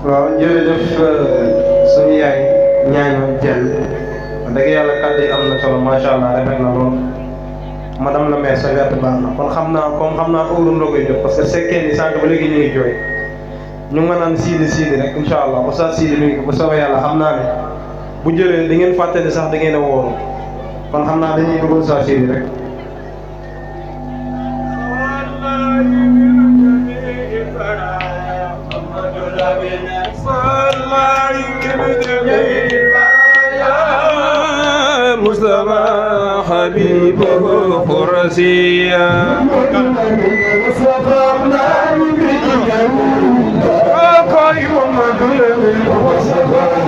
waaw jërëjëf suñu yaay ñaañoo jël dëgg yàlla kàddu yi am na solo macha allah rafet na lool madame la maire sa werte baax na kon xam naa heure ndogoy jot parce que sekkee ni sànq ba léegi ñu ngi jooy ñu ngi naan siidi rek incha allah oustaz siidi mi ngi ko ba soobee yàlla xam naa ne bu jëlee di ngeen fàtte ni sax da ngeen a wóoru kon xam naa dañuy dugal oustaz siidi rek. مصطفى حبيبه قرسيا مصطفى قائم مدلل مصطفى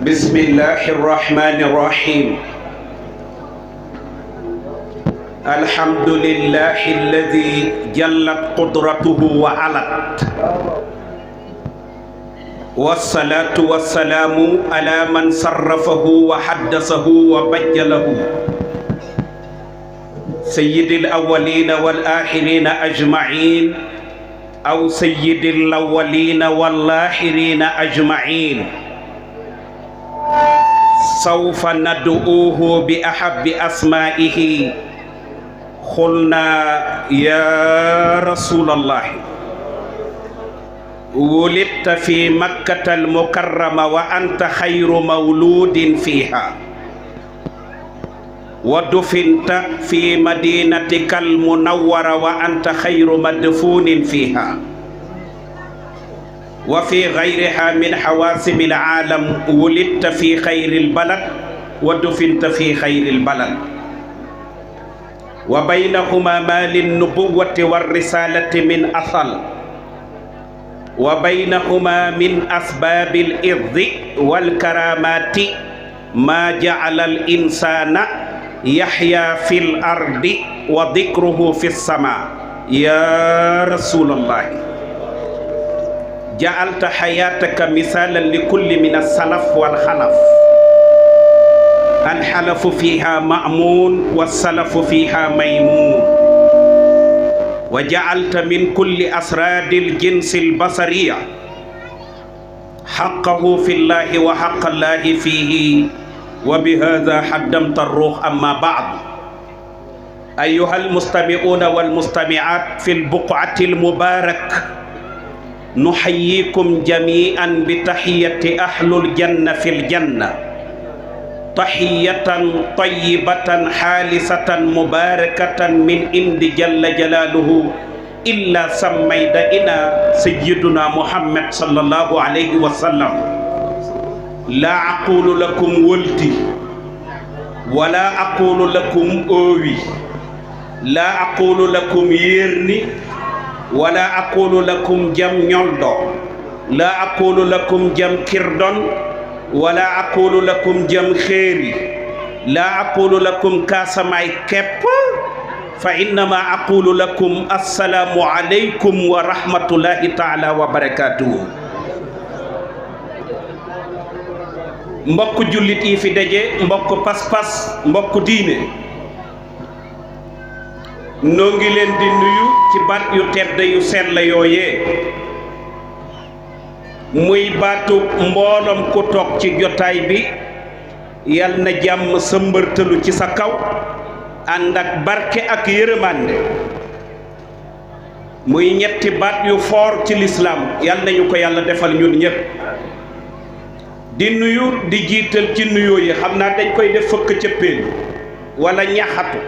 بسم الله الرحمن الرحيم الحمد لله الذي جلت قدرته وعلت والصلاة والسلام على من صرفه وحدثه وبجله سيد الأولين والآخرين أجمعين أو سيد الأولين والآخرين أجمعين سوف ندعوه بأحب أسمائه قلنا يا رسول الله ولدت في مكة المكرمة وأنت خير مولود فيها ودفنت في مدينتك المنورة وأنت خير مدفون فيها وفي غيرها من حواسم العالم ولدت في خير البلد ودفنت في خير البلد وبينهما ما للنبوة والرسالة من أصل وبينهما من أسباب الإرض والكرامات ما جعل الإنسان يحيا في الأرض وذكره في السماء يا رسول الله جعلت حياتك مثالا لكل من السلف والخلف الحلف فيها مأمون والسلف فيها ميمون وجعلت من كل أسرار الجنس البصرية حقه في الله وحق الله فيه وبهذا حدمت الروح. أما بعد أيها المستمعون والمستمعات في البقعة المباركة نحييكم جميعا بتحية أهل الجنة في الجنة تحية طيبة حالسة مباركة من عند جل جلاله إلا سمينا سيدنا محمد صلى الله عليه وسلم لا أقول لكم ولدي ولا أقول لكم أوي لا أقول لكم يرني ولا أقول لكم جم نيولدو لا أقول لكم جم كردون ولا أقول لكم جم خيري لا أقول لكم كاسماي كيب فإنما أقول لكم السلام عليكم ورحمة الله تعالى وبركاته. mbokk jullit yi fi daje mbokk pas-pas mbokk diine noo ngi leen di nuyu ci baat yu tedd yu sell yooyee muy baatu mbooloom ku toog ci jotaay bi yal na jàmm sëmbërtalu ci sa kaw ànd ak barke ak yërëmande. muy ñetti baat yu foor ci lislaam yal nañu ko yàlla defal ñun ñëpp. di nuyu di jiital ci nuyoo yi xam naa dañ koy def fëkk cëppeen wala ñaxatu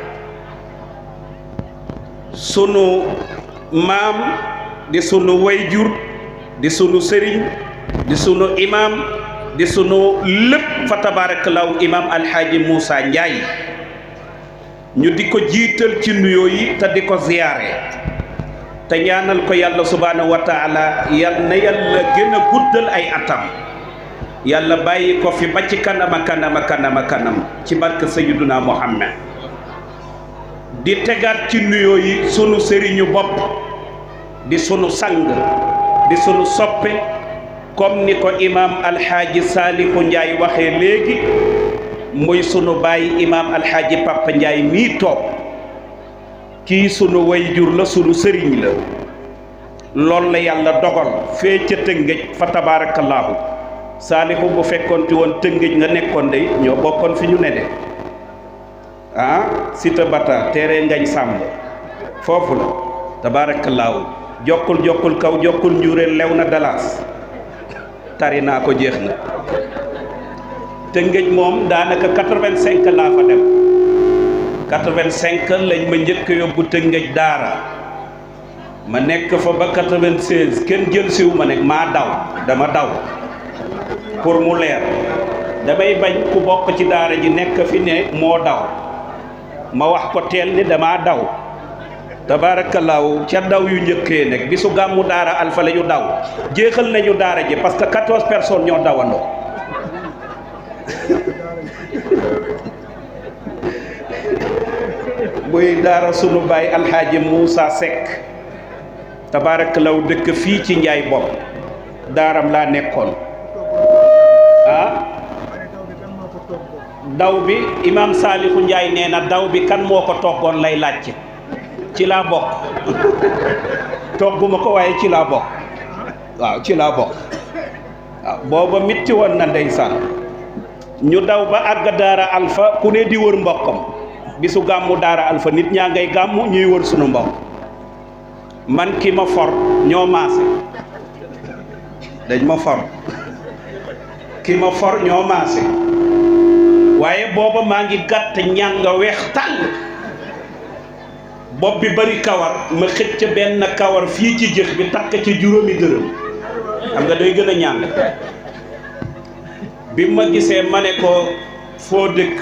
sunu maam di sunu wayjur di sunu sëriñ di sunu imam di sunu lépp fa tabaarakallaahu imam alxaaji Moussa Ndiaye ñu di ko jiital ci nuyoo yi te di ko ziyaare te ñaanal ko yàlla subhaanahu wa taala yal na yàlla gën a guddal ay atam yàlla bàyyi ko fi ba ci kanama kanam ci barke Sayyiduna Muhammad. di tegaat ci nuyoo yi sunu sëriñu bopp di sunu sang di sunu soppe comme ni ko imam alxaaji Saalihu Njaay waxee léegi muy sunu baay imam alxaaji Papa Njaay mii toog kii sunu wayjur la sunu sëriñ la loolu la yàlla dogal fee ca Tëngéej fa tabaarakallaahu Saalihu bu fekkoon ti woon Tëngéej nga nekkoon de ñoo bokkoon fi ñu ne de Sita Bata teere ngañ sàmb foofu la tabaarakallaahu jokkul kaw jokkul njuureel lew na dalaas tari naa ko jeex na. Tëngéej moom daanaka 85 laa fa dem 85 lañ ma njëkk yóbbu Tëngéej daara ma nekk fa ba 96 kenn jël siwu ma nekk maa daw dama daw pour mu leer damay bañ ku bokk ci daara ji nekk fi ne moo daw ma wax ko teel ni dama daw tabaarakallaahu ca daw yu njëkkee nekk bisu gàmmu daara alfa la ñu daw jeexal nañu daara ji parce que 14 personnes ñoo dawandoo muy daara sunu baay alxaaji Moussa Seck tabaarakallaahu dëkk fii ci Njaay bopp daaram laa nekkoon daw bi imaam Saalihu Njaay nee na daw bi kan moo ko toggoon lay laajte ci laa bokk togguma ko waaye ci laa bokk waaw ci laa bokk waaw booba mitti woon na ndeysaan ñu daw ba àgg daara alfa ku ne di wër mbokkam bisu gàmmu daara alfa nit ñaa ngay gàmmu ñuy wër sunu mbokk man ki ma for ñoo maase dañ ma for ki ma for ñoo maase waaye booba maa ngi gàtt ñanga weex tàll bopp bi bari kawar ma xëcc benn kawar fii ci jëx bi takk ci juróomi dërëm xam nga day gën a ñàng bi ma gisee ma ne ko foo dëkk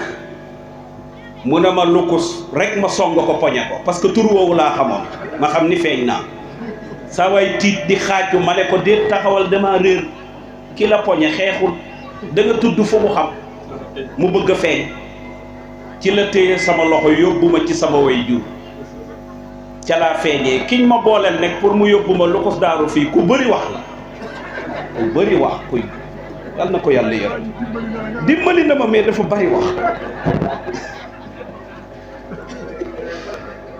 mu ne ma lukus rek ma song ko poñe ko parce que tur woowu laa xamoon ma xam ni feeñ naa saa waay tiit di xaaju ma ne ko déet taxawal dama réer ki la poñe xeexul da nga tudd fu mu xam mu bëgg a feeñ ci la téye sama loxo yóbbu ma ci sama way jur ca laa feeñee kiñ ma booleel nekk pour mu yóbbu ma lukus daaru fii ku bëri wax la ku bëri wax kuy yal na ko yàlla yërëm dimbali na ma mais dafa bari wax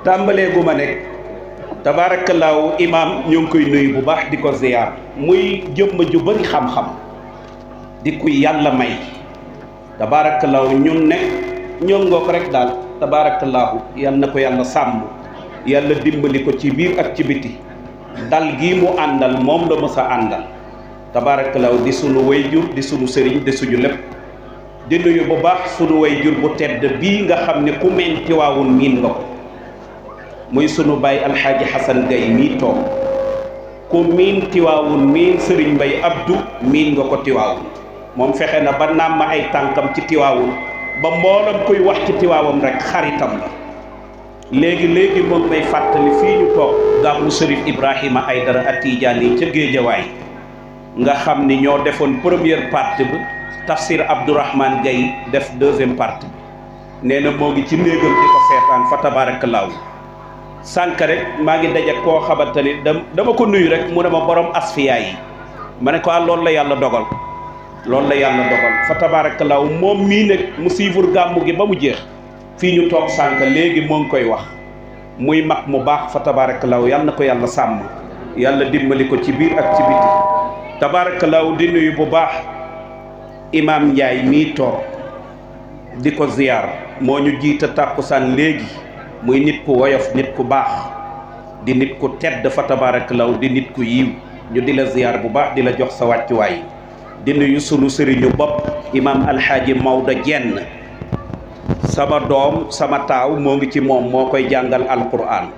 tàmbalee gu ma nekk tabaarakallaahu imaam ñoo ngi koy nuyu bu baax di ko ziyaar muy jëmm ju bari xam-xam di kuy yàlla may tabaarakallaahu ñun nekk ñoo ngoog rek daal tabaarakallaahu yal na ko yàlla sàmm yàlla dimbali ko ci biir ak ci biti dal gii mu àndal moom la mës a àndal tabaarakallaahu di sunu wayjur di sunu sëriñ di suñu lépp di nuyu bu baax sunu wayjur bu tedd bii nga xam ne ku meen Tiwaawun miin nga ko muy sunu baay alxaaji Xasan Gay mii toog ku miin Tiwaawun miin sëriñ Mbay Abdu miin nga ko Tiwaawun moom fexe na ba nàmm ay tànkam ci Tiwaawun ba mboolam kuy wax ci Tiwaawun rek xaritam la léegi moom may fàttali fii ñu toog gàmmu Sërif Ibrahima Aydara Atijaani ca Géejawaay nga xam ni ñoo defoon première partie bi Tafsir Abdourahmane Gaye def deuxième partie bi nee na moo ngi ci néegam di ko seetaan fa tabaarakallaahu sànq rek maa ngi daje koo xamante ni dama ko nuyu rek mu ne ma borom asfiya yi ma ne ko loolu la yàlla dogal loolu la yàlla dogal fa tabaarakallaahu moom mii nag mu suivre gàmmu gi ba mu jeex fii ñu toog sànq léegi moo ngi koy wax muy mag mu baax fa tabaarakallaahu yàlla na ko yàlla sàmm yàlla dimbali ko ci biir ak ci biti tabaarakallaahu di nuyu bu baax imaam Njaay mii toog di ko ziyaar moo ñu jiita tàkkusaan léegi muy nit ku woyof nit ku baax di nit ku tedd fa tabaarakallaahu di nit ku yiw ñu di la ziyaar bu baax di la jox sa wàccuwaay di nuyu sunu sëriñu bopp imaam alxaaji Maodo Jenn sama doom sama taaw moo ngi ci moom moo koy jàngal alquran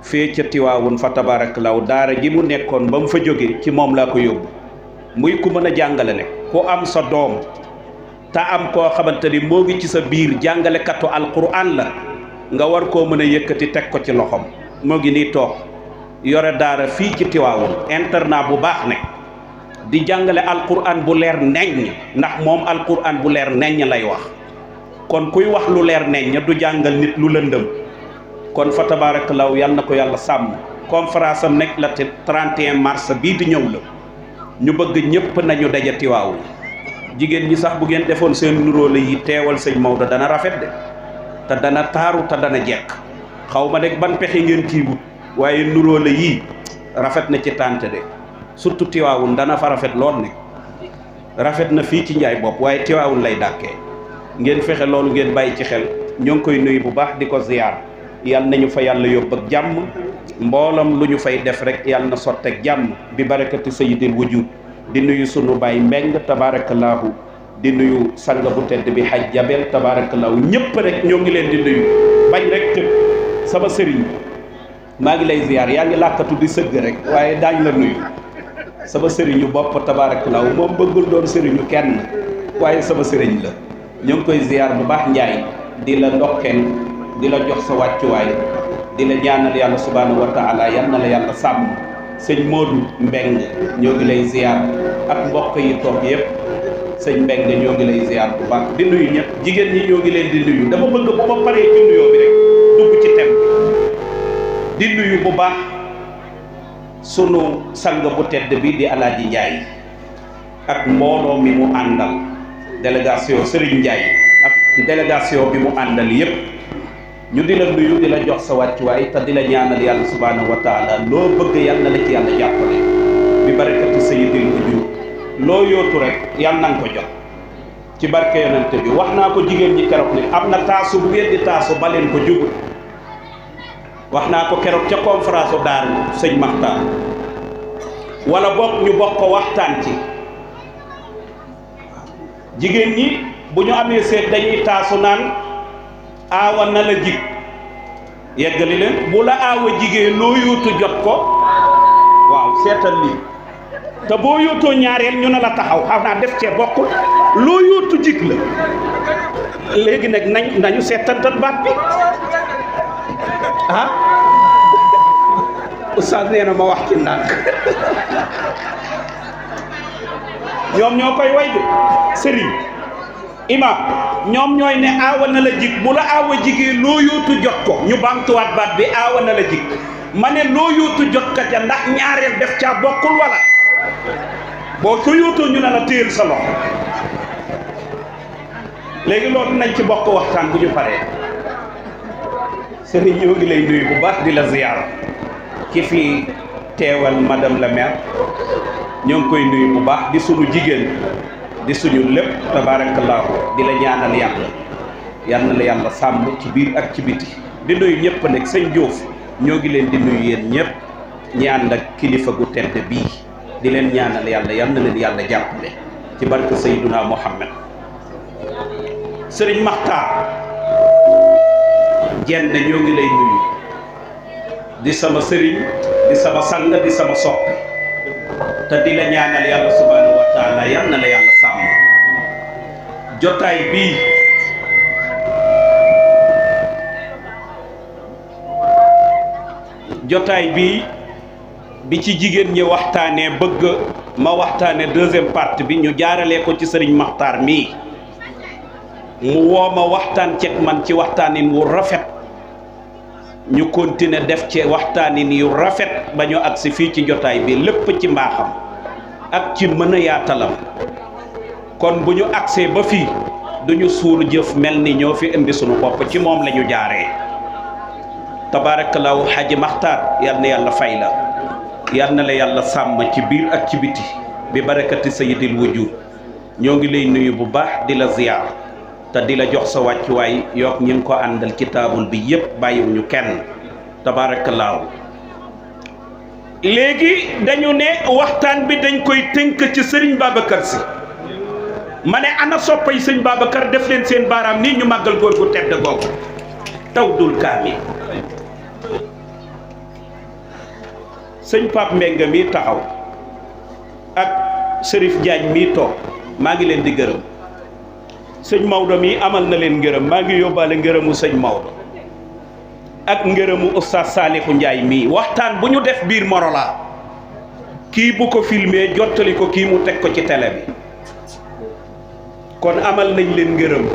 fee ca Tiwaawun fa tabaarakallaahu daara ji mu nekkoon ba mu fa jóge ci moom laa ko yóbbu muy ku mën a jàngale ne ku am sa doom te am koo xamante ni moo ngi ci sa biir jàngalekatu alquran la nga war koo mën a yëkkati teg ko ci loxoom moo ngi nii toog yore daara fii ci Tiwaawun internat bu baax ne di jàngale alquran bu leer neññ ndax moom alquran bu leer neññ lay wax kon kuy wax lu leer neññ du jàngal nit lu lëndëm kon fa tabaarakallaahu yal na ko yàlla sàmm conférence am nekk la te 31 mars bii di ñëw la ñu bëgg ñëpp nañu daje Tiwaawun jigéen ñi sax bu ngeen defoon seen nuróole yi teewal sëñ Maodo dana rafet de te dana taaru te dana jekk xaw ma rek ban pexe ngeen kii wut waaye nuróole yii rafet na ci tànt de surtout Tiwaawun dana fa rafet lool ne rafet na fii ci njaay bopp waaye Tiwaawun lay dàkkee ngeen fexe loolu ngeen bàyyi ci xel ñoo ngi koy nuyu bu baax di ko ziyaar yal nañu fa yàlla yóbbu ak jàmm mboolam lu ñu fay def rek yàlla na sotteeg jàmm bi barakati sayyidil wujud di nuyu sunu baay Mbeng tabaarakallaahu di nuyu sang bu tedd bi Haj Jabel tabaarakallaahu ñëpp rek ñoo ngi leen di nuyu bañ rek tëb sama sëriñ maa ngi lay ziyaar yaa ngi làkkatu di sëgg rek waaye daañ la nuyu sama sëriñu bopp tabaarakallaahu moom bëggul doon sëriñu kenn waaye sama sëriñ la ñoo ngi koy ziyaar bu baax Njaay di la ndokkeel di la jox sa wàccuwaay di la ñaanal yàlla subhaanahu wa taala yal na la yàlla sàmm sëñ Modou Mbeng ñoo ngi lay ziyaar ak mbokk yi toog yëpp sëñ Mbeng ñoo ngi lay ziyaar bu baax di nuyu ñëpp jigéen ñi ñoo ngi leen di nuyu dama bëgg bu ma paree ci nuyoo bi rek dugg ci tem di nuyu bu baax sunu sang bu tedd bi di Alaaji Njaay ak mbooloo mi mu àndal délégation Serigne Ndiaye ak délégation bi mu àndal yépp ñu di la nuyu di la jox sa wàccuwaay te di la ñaanal yàlla subhaanahu wa taala loo bëgg yàlla na la ci yàlla jàppale bi barakati sayyidil wujud loo yootu rek yàlla na nga ko jot ci barke yonent bi wax naa ko jigéen ñi keroog ne am na taasu bu ngeen di taasu ba leen ko jugul wax naa ko keroog ca conférence u daaru sëñ Maxtaar wala bokk ñu bokk ko waxtaan ci jigéen ñi bu ñu amee seet dañuy taasu naan aawa na la jig yeggali leen bu la aawa jigéen loo yóotu jot ko waaw seetal lii te boo yóotoo ñaareel ñu ne la taxaw xam naa def cee bokkul loo yóotu jig la léegi nag nañu seetantal baat bi ah oustaz nee na ma wax ci ndànk ñoom ñoo koy way de sëriñ imam ñoom ñooy ne aawa na la jig bu la aawa jigee loo yóotu jot ko ñu bamtuwaat baat bi aawa na la jig ma ne loo yóotu jot ka ja ndax ñaareel def caa bokkul wala boo ko yóotoo ñu ne la téyel sa loxo léegi loolu nañ ci bokk waxtaan bu ñu paree sëriñ ñoo ngi lay nuyu bu baax di la ziyaara ki fi teewal madame la maire ñoo ngi koy nuyu bu baax di suñu jigéen di suñu lépp tabaarakallaahu di la ñaanal yàlla yal na la yàlla sàmm ci biir ak ci biti di nuyu ñëpp nag sëñ Diouf ñoo ngi leen di nuyu yéen ñëpp ñaan ak kilifa gu tedd bii di leen ñaanal yàlla yal na leen yàlla jàppale ci barke Seyduna Muhammad sëriñ Maxtaar jenn ñoo ngi lay nuyu di sama sëriñ di sama sang di sama soppi te di la ñaanal yàlla subhaanahu wa taala yal na la yàlla sàmm jotaay bii bi ci jigéen ñi waxtaanee bëgg ma waxtaane deuxième partie bi ñu jaaralee ko ci sëriñ Maxtaar mii mu woo ma waxtaan ceeg man ci waxtaanin wu rafet ñu continuer def ci waxtaanin yu rafet ba ñu agsi fii ci jotaay bi lépp ci mbaaxam ak ci mën a yaatalam kon bu ñu agsee ba fii duñu suul jëf mel ni ñoo fi indi sunu bopp ci moom la ñu jaaree tabaarakallaahu Xaaji Maxtaar yal na yàlla fay la yal na la yàlla sàmm ci biir ak ci biti bi barakati sayyidil wujud ñoo ngi lay nuyu bu baax di la ziyaar te di la jox sa wàccuwaay yook ñi ngi ko àndal ci taabul bi yépp bàyyiwuñu kenn tabaarakallaahu. léegi dañu ne waxtaan bi dañ koy tënk ci sëriñ Babacar Sy ma ne ana soppay sëñ Babacar def leen seen baaraam nii ñu màggal góor gu tedd googu Tawdul Kaamil. sëñ Pape Mbengue mi taxaw ak Serif Diagne mi toog maa ngi leen di gërëm sëñ Maodo mi amal na leen ngërëm maa ngi yóbbaale ngërëmu sëñ Maodo ak ngërëmu Oustaz Salihou Ndiaye mii waxtaan bu ñu def biir Morola kii bu ko filmé jottali ko kii mu teg ko ci télé bi kon amal nañ leen ngërëm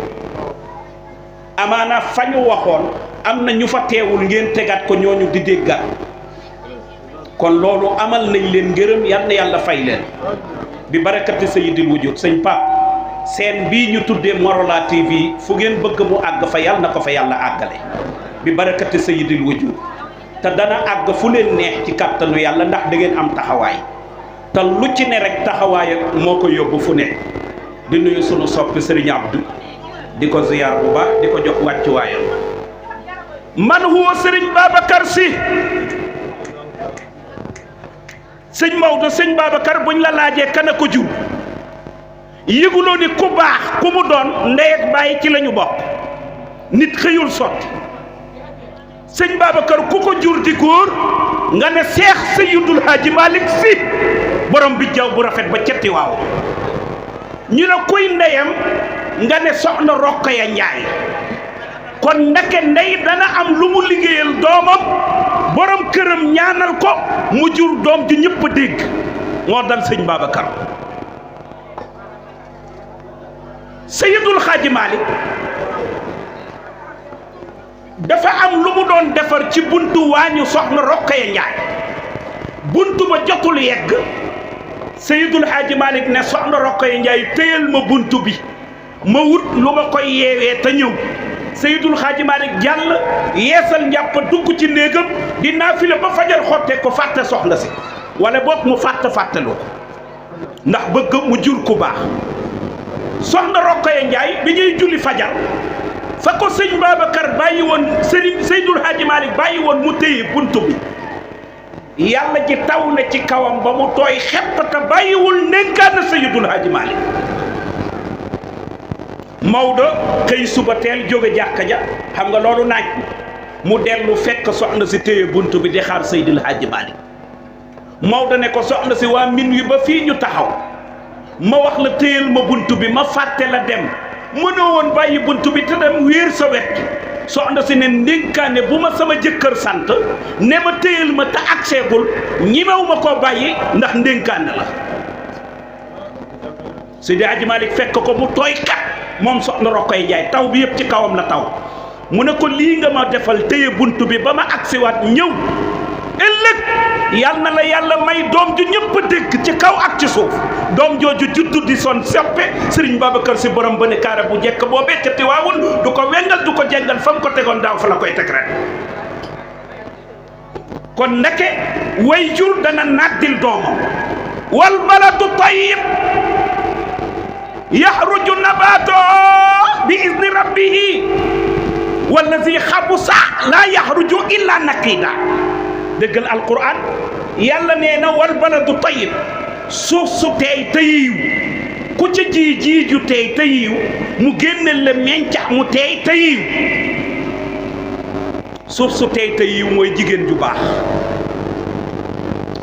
amaana fa ñu waxoon am na ñu fa teewul ngeen tegaat ko ñooñu di déggaat kon loolu amal nañ leen ngërëm yal na yàlla fay leen bi barakati sayyidil wujud sëñ Pape seen bii ñu tuddee Morola TV fu ngeen bëgg mu àgg fa yàlla na ko fa yàlla àggale bi barakati sayyidil wujud te dana àgg fu leen neex ci kàttanu yàlla ndax da ngeen am taxawaay te lu ci ne rek taxawaay moo ko yóbbu fu ne di nuyu sunu soppi Serigne Abdou di ko ziyaar bu baax di ko jox wàccuwaayam man huwa Serigne Babacar Sy sëñ Maodo sëñ Babacar buñ la laajee kana ko jur yëguloo ni ku baax ku mu doon ndey ak bàyyi ci lañu bokk nit xëyul sotti sëñ Babacar ku ko jur di góor nga ne Seex Seydul Haaji Malick Sy borom bi jaw bu rafet ba cetti waaw ñu ne kuy ndeyam nga ne soxna Rokhaya Njaay kon ndeke ndey dana am lu mu liggéeyal doomam borom këram ñaanal ko mu jur doom ju ñëpp dégg moo dal sëñ Babacar. Seydul Haaji Malick dafa am lu mu doon defar ci buntu waañu soxna Rokhaya Njaay buntu ba jotul yegg Seydul Haaji Malick ne soxna Rokhaya Njaay téyal ma buntu bi ma wut lu ma koy yeewee te ñëw Seydul Haaji Malick jàll yeesal njàpp dugg ci néegam di naafila ba fajar xotte ko fàtte soxna si wala boog mu fàttaloo ko ndax bëgg mu jur ku baax soxna Rokhaya Njaay bi ñuy julli fajar fa ko sëñ Babacar bàyyi woon sëriñ Seydul Haaji Malick bàyyi woon mu téye buntu bi yàlla ji taw na ci kawam ba mu tooy xepp te bàyyiwul ndénkaan na Seydul Haaji Malick Maodo xëy suba teel jóge jàkka ja xam nga loolu naaj mu dellu fekk soxna si téye buntu bi di xaar Seydul Haaji Malick Maodo ne ko soxna si waa min wi ba fii ñu taxaw ma wax la téyel ma buntu bi ma fàtte la dem mënoo woon bàyyi buntu bi te dem wéer sa wet soxna si ne ndénkaane bu ma sama jëkkër sant ne ma téyel ma te agseegul ñimew ma koo bàyyi ndax ndénkaane la Seydi Haaji Malick fekk ko mu tooy kat moom soxna Rokhaya Njaay taw bi yëpp ci kawam la taw mu ne ko lii nga ma defal téye buntu bi ba ma agsiwaat ñëw ëllëg yal na la yàlla may doom ju ñëpp dégg ci kaw ak ci suuf doom jooju juddu di son seppe Serigne Babacar Sy borom ba ne kaara bu jekk boobee ca Tiwaawun du ko wengal du ko jengal fa mu ko tegoon daaw fa la koy teg ren kon ndeke way jur dana nàddil doomam wal baladu tayyib yaxruju nabato bi izni rabbihi wallazi xabusa laa yaxruju illa nakida dëggal alquran yàlla nee na wal baladu tayyib suuf su teey te yiw ku ca ji ju teey te yiw mu génneel la mencax mu teey te yiw suuf su teey te yiw mooy jigéen ju baax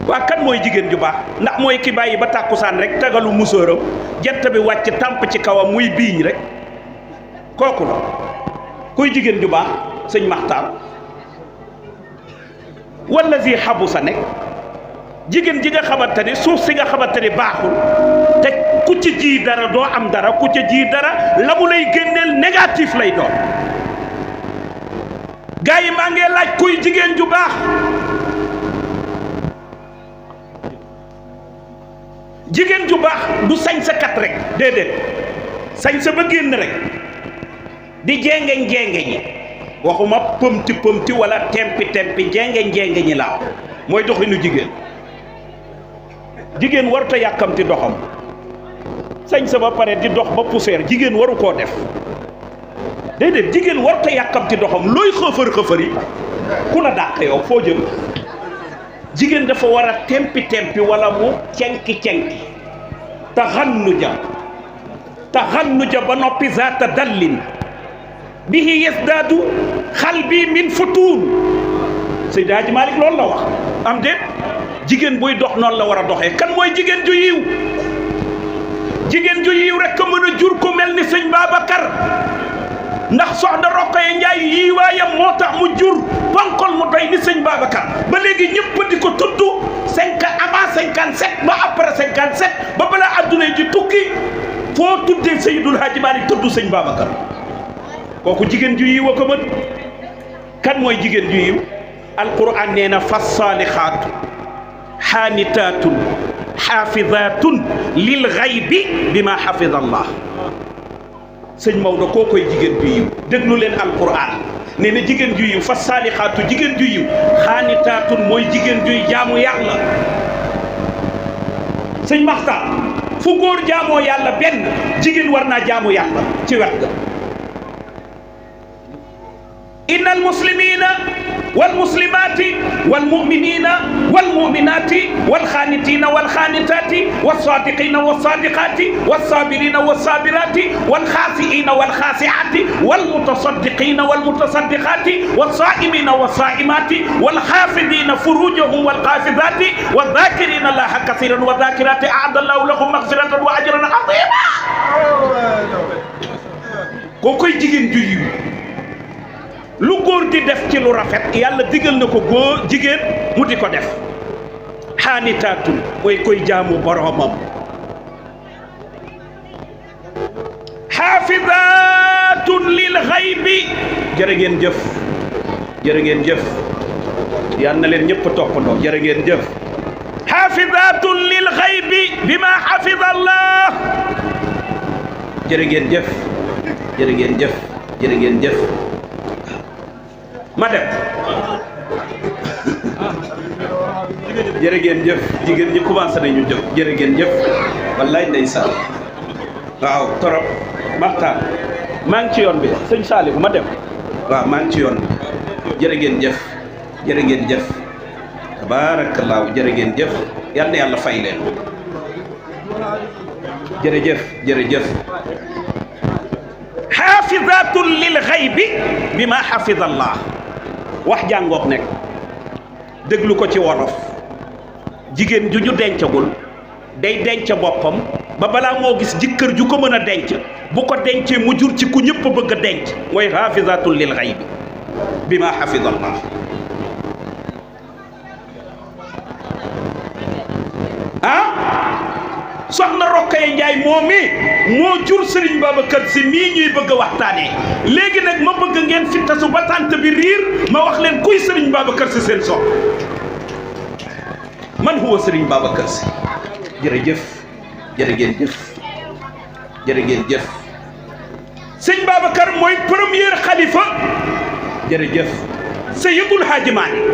waa kan mooy jigéen ju baax ndax mooy ki bàyyi ba tàkkusaan rek tagalu musóoram jant bi wàcc tàmp ci kawam muy biiñ rek kooku la kuy jigéen ju baax sëñ Maxtaar wala si xabu sa nekk jigéen ji nga xamante ni suuf si nga xamante ni baaxul te ku ci ji dara doo am dara ku ci ji dara la mu lay génneel négatif lay doon gars yi maa ngi laaj kuy jigéen ju baax jigéen ju baax du sañ sa kat rek déedéet sañ sa ba génn rek di jengeñ ñi waxuma pëmti wala tempi jengeñ ñi laaw mooy doxinu jigéen jigéen warut a yàkkamti doxam sañ sa ba pare di dox ba poussière jigéen waru koo def déedéet jigéen warut a yàkkamti doxam looy xëfër yi ku la dàq yow foo jëm jigéen dafa war a tempi wala mu cenki taxannuja ba noppi zaata dallin bihi yasdaadu xalbi min futuun Seydi Hadji Malick loolu la wax am déet jigéen buy dox noonu la war a doxee kan mooy jigéen ju yiw rek a mën a jur ku mel ni sëñ Babacar ndax soxna Rokhaya Ndiaye yiiwaayam moo tax mu jur ponkol mu doy ni sëñ Babacar ba léegi ñëpp di ko tudd avant 57 ba après 57 ba balaa adduna ji tukki foo tuddee Seydul Hadji Malick tudd sëñ Babacar kooku jigéen ju yiw a ko mën kan mooy jigéen ju yiw alquran nee na fassalixaatu xaanitaatun xaafidaatun lil xaybi bima xafida allah sëñ Maodo koo koy jigéen ju yiw déglu leen alquran nee na jigéen ju yiw fassalixaatu jigéen ju yiw xaanitaatun mooy jigéen juy jaamu yàlla sëñ Maxtaar fu góor jaamoo yàlla benn jigéen war naa jaamu yàlla ci wet ga inna almuslimina walmuslimati walmuminina walmuminati walxaanitina walxaanitati walsadiqina walsadiqati walsabirina walsabirati walxaasiina walxaasiati walmutasaddiqina walmutasaddiqati walsaimina walsaimati walxaafidina furujahum walxaafidati wadakirina allaha kasiran wadakirati aada allahu lahum maxfiratan wa ajran azima koo koy jigéen ju yiw lu góor di def ci lu rafet yàlla digal na ko góor jigéen mu di ko def xaanitaatun mooy koy jaamu boroomam xaafidaatun lil xaybi jërë ngeen jëf jërë ngeen jëf yal na leen ñëpp toppandoo jërë ngeen jëf xaafidaatun lil xaybi bima xafida allah jërë ngeen jëf jërë ngeen jëf jërë ngeen jëf ma dem jërë ngeen jëf jigéen ñi commencé nañu jóg jërë ngeen jëf wallaay ndeysaan waaw torop Maxtaar maa ngi ci yoon bi sëñ Saliou ma dem waaw maa ngi ci yoon bi jërë ngeen jëf jërë ngeen jëf tabaarakallaahu jërë ngeen jëf yal na yàlla fay leen jërëjëf jërëjëf xaafizaatun lil xaybi bima xafida allah wax jàngook nekk déglu ko ci wolof jigéen ju ñu dencagul day denc boppam ba balaa moo gis jëkkër ju ko mën a denc bu ko dencee mu jur ci ku ñëpp bëgg a denc mooy xaafizaatun lil xaybi bima xafida allah soxna Rokhaya Ndiaye moom moo jur Serigne Babacar Sy mii ñuy bëgg a waxtaanee léegi nag ma bëgg ngeen fi tasu ba tànt bi riir ma wax leen kuy Serigne Babacar Sy seen sox man huwa Serigne Babacar Sy jërëjëf jërë ngeen jëf jërë ngeen jëf sëñ Babacar mooy premier xalifa jërëjëf Seydul Hadji Malick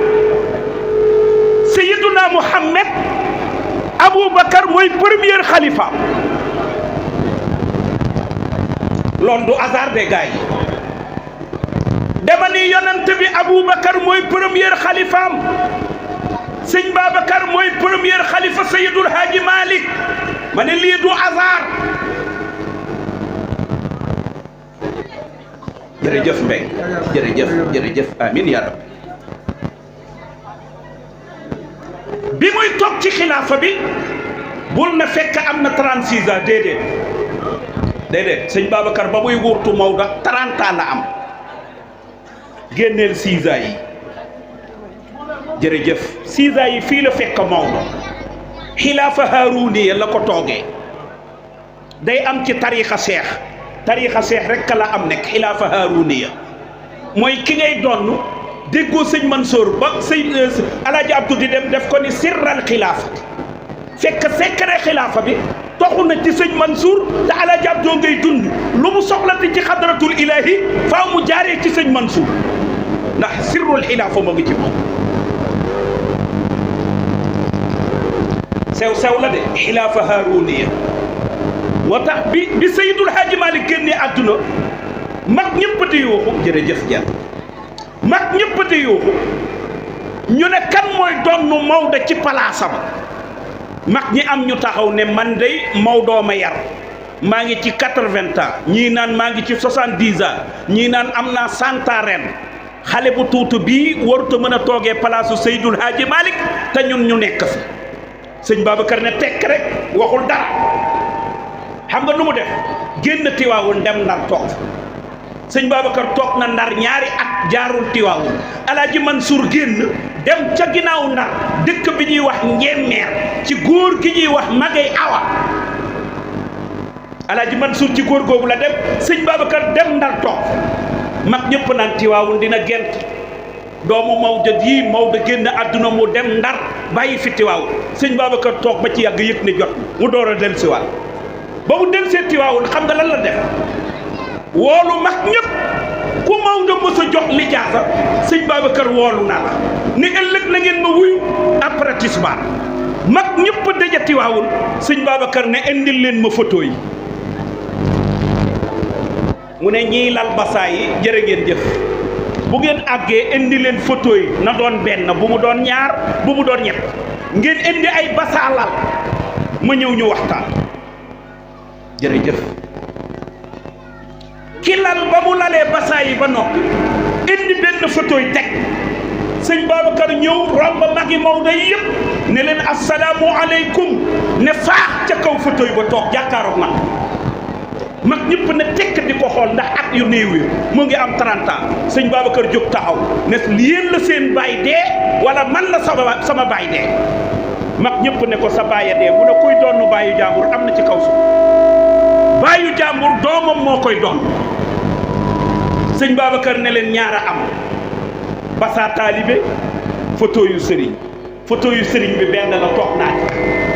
Seyduna Muhammad Aboubacar mooy premier xalifa loolu du hasard de gars yi dama ni yonent bi Aboubacar mooy premier xalifaam sëñ Babacar mooy premier xalifa Seydul Hadji Malick ma ne lii du hasard jërëjëf Mbengue jërëjëf jërëjëf amin ya rabbi bi muy toog ci xilaafa bi bul na fekk am na 36 ans déedéet sëñ Babacar ba muy wuurtu Maodo 30 ans la am génneel 6 ans yi jërëjëf 6 ans yi fii la fekk Maodo xilaafa Haaruniya la ko toogee day am ci tariixa seex rek la am nekk xilaafa Haaruniya mooy ki ngay donn déggoo sëñ Mansour ba sëñ Alaaji Abdou di dem def ko ni sirral xilaafa fekk secret xilaafa bi toxu na ci sëñ Mansour te Alaaji Abdou ngay dund lu mu soxlati ci xadratul ilaahi faaw mu jaaree ci sëñ Mansour ndax sirrul xilaafa moo ngi ci moom sew la de xilaafa haaruniya moo tax bi Seydul Haaji Malick génnee àdduna mag ñëpp di yuuxu jërëjëf ja mag ñëpp di yuuxu ñu ne kan mooy donnu Maodo ci palaasam mag ñi am ñu taxaw ne man dey Maodo ma yar maa ngi ci 80 ans ñii naan maa ngi ci 70 ans ñii naan am naa 100 ans ren xale bu tuuti bii waruta mën a toogee palaasu Seydul Haaji Malick te ñun ñu nekk fi sëñ Babacar ne tekk rek waxul dara xam nga nu mu def génn Tiwaawoon dem Ndar toog sëñ Babacar toog na Ndar ñaari at jaarul Tiwaawoon Alaaji Mansour génn dem ca ginnaaw Ndar dëkk bi ñuy wax Njéeméer ci góor gi ñuy wax Magay Awa Alaaji Mansour ci góor googu la dem sëñ Babacar dem Ndar toog mag ñëpp naan Tiwaawoon dina gent doomu Maodo yi Maodo génn àdduna mu dem Ndar bàyyi fi Tiwaawoon sëñ Babacar toog ba ci yàgg yëg ne jot mu door a dellusiwaat ba mu dellusee Tiwaawoon xam nga lan la def woolu mag ñëpp ku Maodo mos a jox lijaasa sëñ Babacar woolu na la ni ëllëg na ngeen ma wuyu après tisbaar mag ñëpp daja Tiwaawoon sëñ Babacar ne indil leen ma photo yi mu ne ñiy lal basaa yi jërë ngeen jëf bu ngeen àggee indi leen photo yi na doon benn bu mu doon ñaar bu mu doon ñett ngeen indi ay basaa lal ma ñëw ñu waxtaan jërëjëf ki lal ba mu lalee basaa yi ba noppi indi benn photo yi teg sëñ Babacar ñëw romb magi Maodo yëpp ne leen assalaamu aleykum ne faax ca kaw photo yi ba toog jàkkaaroog mag ñëpp ne tekk di ko xool ndax at yu néew yi mu ngi am 30 ans sëñ Babacar jóg taxaw ne yéen la seen baay dee wala man la sama baay dee mag ñëpp ne ko sa baay a dee mu ne kuy doonu baayu jàmbur am na ci kaw suuf baayu jàmbur doomam moo koy doon sëñ Babacar ne leen ñaara am basaa taalibe photo yu sëriñ bi benn la toog naa ci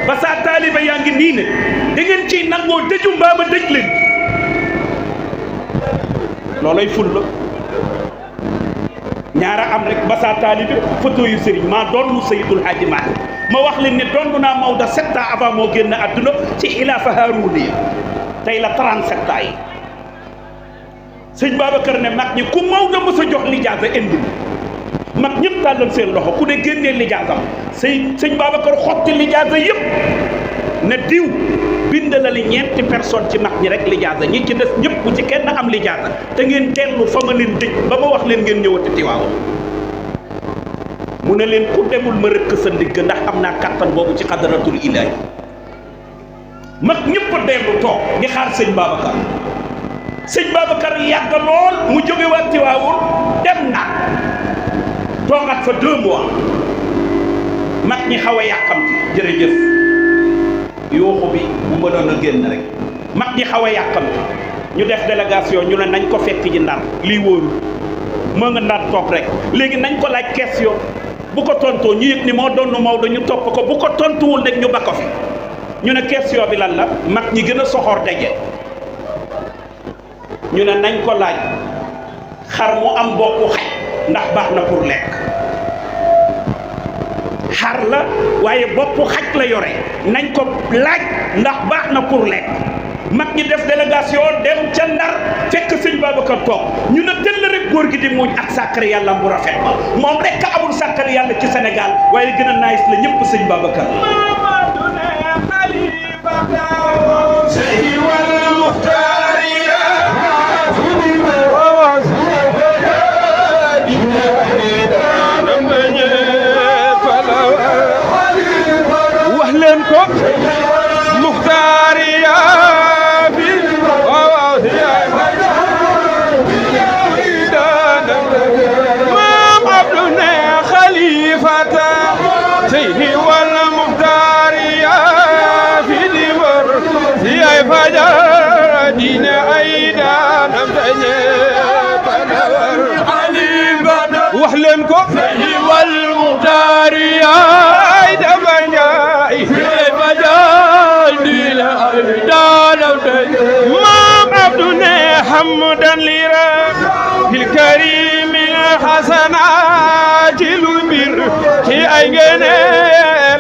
basaa taalibe yaa ngi nii ne da ngeen ciy nangoo dëju mbaa ma dëj leen loolay ful la ñaara am rek basaa taalibe photo yu sëriñ maa doon mu Seydul Haaji Maalik ma wax leen ne doon naa Maodo 7 ans avant moo génn àdduna ci xilaafa haaruniya tey la 37 ans yi sëñ Babacar ne mag ñi ku Maodo mos a jox lijaasa indi mag ñëpp tàllal seen loxo ku ne génnee lijaasam sëñ Babacar xotti lijaasa yëpp ne diw bindalali ñeenti personne ci mag ñi rek lijaasa ñi ci des ñëpp bu ci kenn am lijaasa te ngeen dellu fa ma leen dëj ba ma wax leen ngeen ñëwati Tiwaawan mu ne leen ku demul ma rëkk sa ndigg ndax am naa kattan boobu ci xadaratul ilaahi mag ñëpp dellu toog di xaar sëñ Babacar yàgg lool mu jóge waa Tiwaawan dem na toogat fa 2 mois mag ñi xaw a yàkkamti jërëjëf yooxu bi bu mënoon a génn rek mag ñi xaw a yàkkamti ñu def délégation ñu ne nañ ko fekk ji Ndar lii wóorul moo nga Ndar toog rek léegi nañ ko laaj question bu ko tontoo ñu yëg ni moo doon Maodo ñu topp ko bu ko tontuwul rek ñu ba ko fi ñu ne question bi lan la mag ñi gën a soxor daje ñu ne nañ ko laaj xar mu am boppu xaj ndax baax na pour lekk xar la waaye boppu xaj la yore nañ ko laaj ndax baax na pour lekk mag ñi def délégation dem ca Ndar fekk sëñ Babacar toog ñu ne tëll rek góor gi di muuñ ak sàkkari yàlla bu rafet ba moom rek a amul sàkkari yàlla ci Sénégal waaye gën a naayis la ñëpp sëñ Babacar wax leen ko muxtaariya fi maam Abdu ne xalifata seydi wal muxtaariya fi di wër si ay fajar diine ay daanam dañe banawar wax leen ko seydi wal muxtaariya ay dabañaay fajar diine ay daanam dañe maam Abdu ne hamdan lira fil karim xasana ci lu mbir ci ay ngene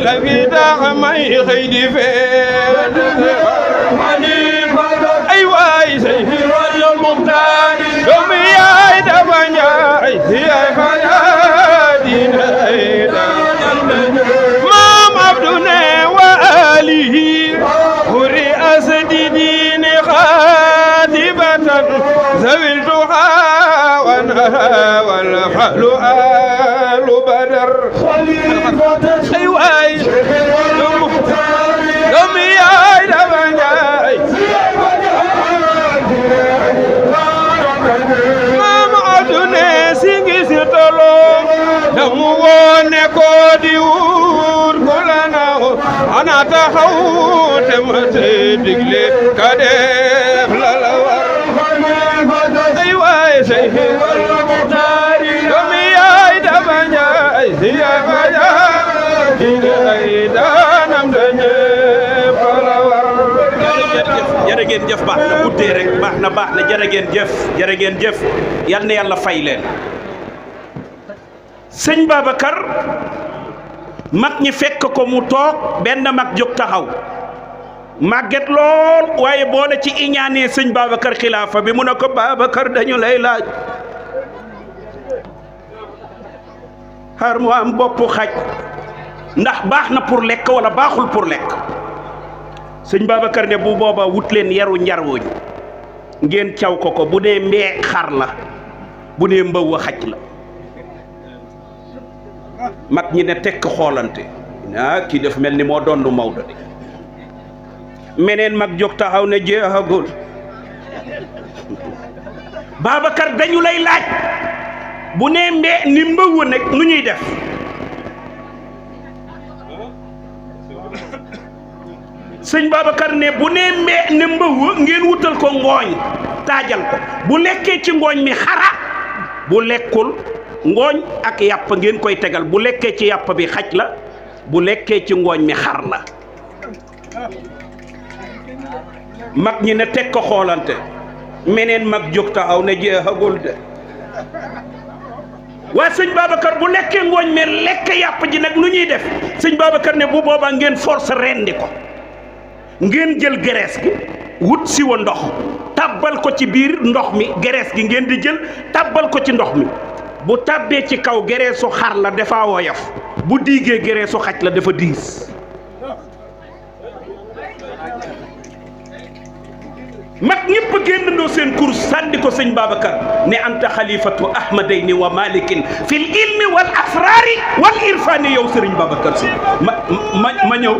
la fi tax may xëy di feet ay waay say wal muxtaar doomi yaay dafa ñaay si ay fajaadina maam Abdu ne wa alihi huri asdi diini xaatibatan zawil tuxa wal xalu alu badar ay waay doomi yaay dafa ñaay maam Abdu ne singi si tolo damu woone ko di wut ku la naw ana taxaw te ma te digle ka def la la war ay waay say doomi yaay dafa ñaay si ay faja dina ay daanam dañe fa la war jërë ngeen jëf baax na guddee rek baax na jërë ngeen jëf yal na yàlla fay leen sëñ Babacar mag ñi fekk ko mu toog benn mag jóg taxaw màgget lool waaye boole ci iñaanee sëñ Babacar xilaafa bi mu ne ko Babacar dañu lay laaj xar mu am boppu xaj ndax baax na pour lekk wala baaxul pour lekk sëñ Babacar ne bu booba wut leen yaru njarwooñ ngeen caw ko bu dee mbee xar la bu dee mbëw a xaj la mag ñi ne tekk xoolante kii def mel ni moo doon Maodo de meneen mag jóg taxaw ne jeexagul Babacar dañu lay laaj bu nee mbee ni mbëw nag nu ñuy def sëñ Babacar ne bu nee mbee ne mbëw ngeen wutal ko ngooñ taajal ko bu lekkee ci ngooñ mi xara bu lekkul ngooñ ak yàpp ngeen koy tegal bu lekkee ci yàpp bi xaj la bu lekkee ci ngooñ mi xar la mag ñi ne teg ko xoolante meneen mag jóg taxaw ne jeexagul de waaye sëñ Babacar bu lekkee ngooñ mi lekk yàpp ji nag nu ñuy def sëñ Babacar ne bu boobaa ngeen force rendi ko ngeen jël gerees gi wut siwa ndox tàbbal ko ci biir ndox mi gerees gi ngeen di jël tàbbal ko ci ndox mi bu tàbbee ci kaw gereesu xar la dafa woyof bu diigee gereesu xaj la dafa diis mag ñëpp génnandoo seen course sànni ko sëñ Babacar ne anta xalifatu ahmadayni wa malikin fil ilmi wal asrari wal irfani yow sëriñ Babacar si ma ñëw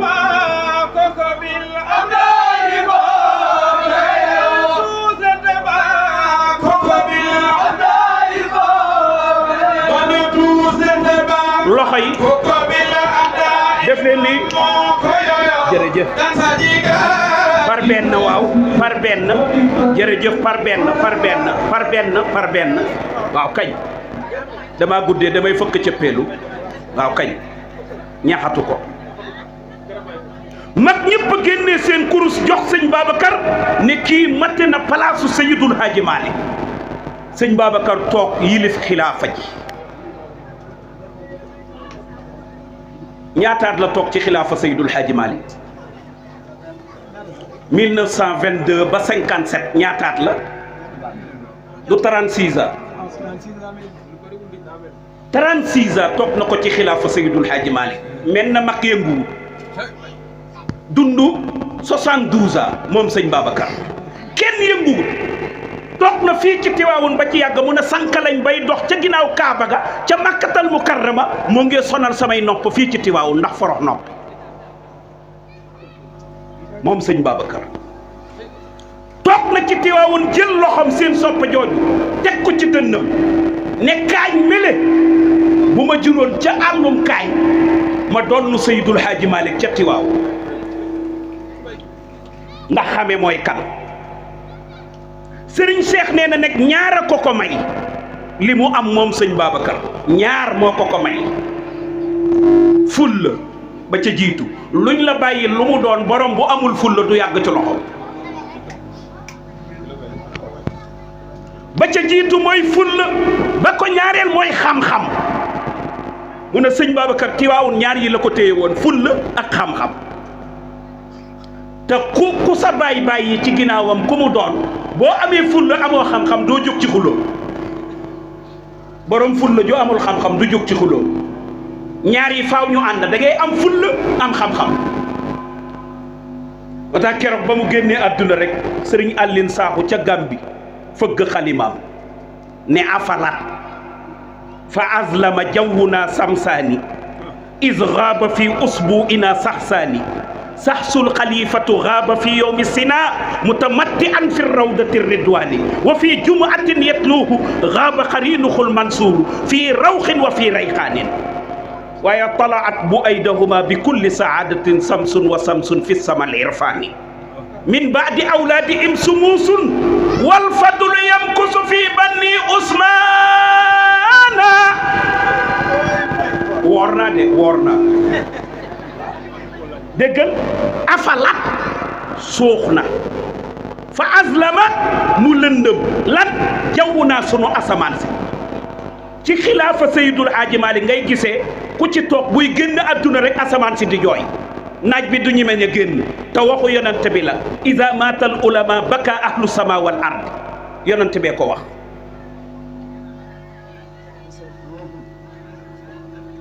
loxo yi def leen ni jërëjëf par benn waaw par benn jërëjëf par benn waaw kañ dama guddee damay fëkk cëppeelu waaw kañ ñaxatu ko mag ñëpp génnee seen kurus jox sëñ Babacar ne kii matte na palaasu Seydul Haaji Maalik sëñ Babacar toog yilif xilaafa ji ñaataat la toog ci xilaafa Seydul Haaji Maalik 1922 ba 57 ñaataat la du 36 ans 36 ans toog na ko ci xilaafa Seydul Haaji Maalik mel na mag yënguwut dundu 72 ans moom sëñ Babacar kenn yënguwut toog na fii ci Tiwaawoon ba ci yàgg mu ne sànq lañ bay dox ca ginnaaw Kaaba ga ca Makkatal Mukarrama moo ngi sonal samay nopp fii ci Tiwaawoon ndax forox nopp moom sëñ Babacar toog na ci Tiwaawoon jël loxoom seen soppa jooju teg ko ci dënnam ne kaañ mele bu ma juróon ca àllum kaañ ma doon Seydul Haaji Maalik ca Tiwaawoon ndax xame mooy kan Sëriñ Cheikh nee na nag ñaara ko ko may li mu am moom sëñ Babacar ñaar moo ko ko may fulla ba ca jiitu luñ la bàyyi lu mu doon borom bu amul fulla du yàgg ci loxo ba ca jiitu mooy fulla ba ko ñaareel mooy xam-xam mu ne sëñ Babacar Tiwaawoon ñaar yi la ko téye woon fulla ak xam-xam te ku sa bàyyi ci ginnaawam ku mu doon boo amee fulla amoo xam-xam doo jóg ci xuloo borom fulla ju amul xam-xam du jóg ci xuloo ñaar yi faaw ñu ànd da ngay am fulla am xam-xam ba tax keroog ba mu génnee àdduna rek sëriñ Aline Sakho ca Gàmbi fëgg xalimaam ne afalat fa azlama jawwuna samsaani iz gaaba fi usbuina saxsaani saxsul xalifatu gaaba fi yowmi sina mutamattian fi rawdati ridwani wa fi jumuatin yatluuhu gaaba xarinuxul mansuuru fi rawxin wa fi rayxaanin waaye talaat bu aydahuma bi kulli saadatin samsun wa samsun fi samal irfani min baadi awlaadihim sumuusun wal fadlu yamkusu fi banni usmaana woor naa de woor naa déggal afalat suux na fa azlama mu lëndëm lan jaww naa sunu asamaan si ci xilaafa Seydul Aaji Maalik ngay gisee ku ci toog buy génn àdduna rek asamaan si di jooy naaj bi du ñu meñ a génn te waxu yonent bi la iza maatal ulama baka ahlu sama wal ard yonent bee ko wax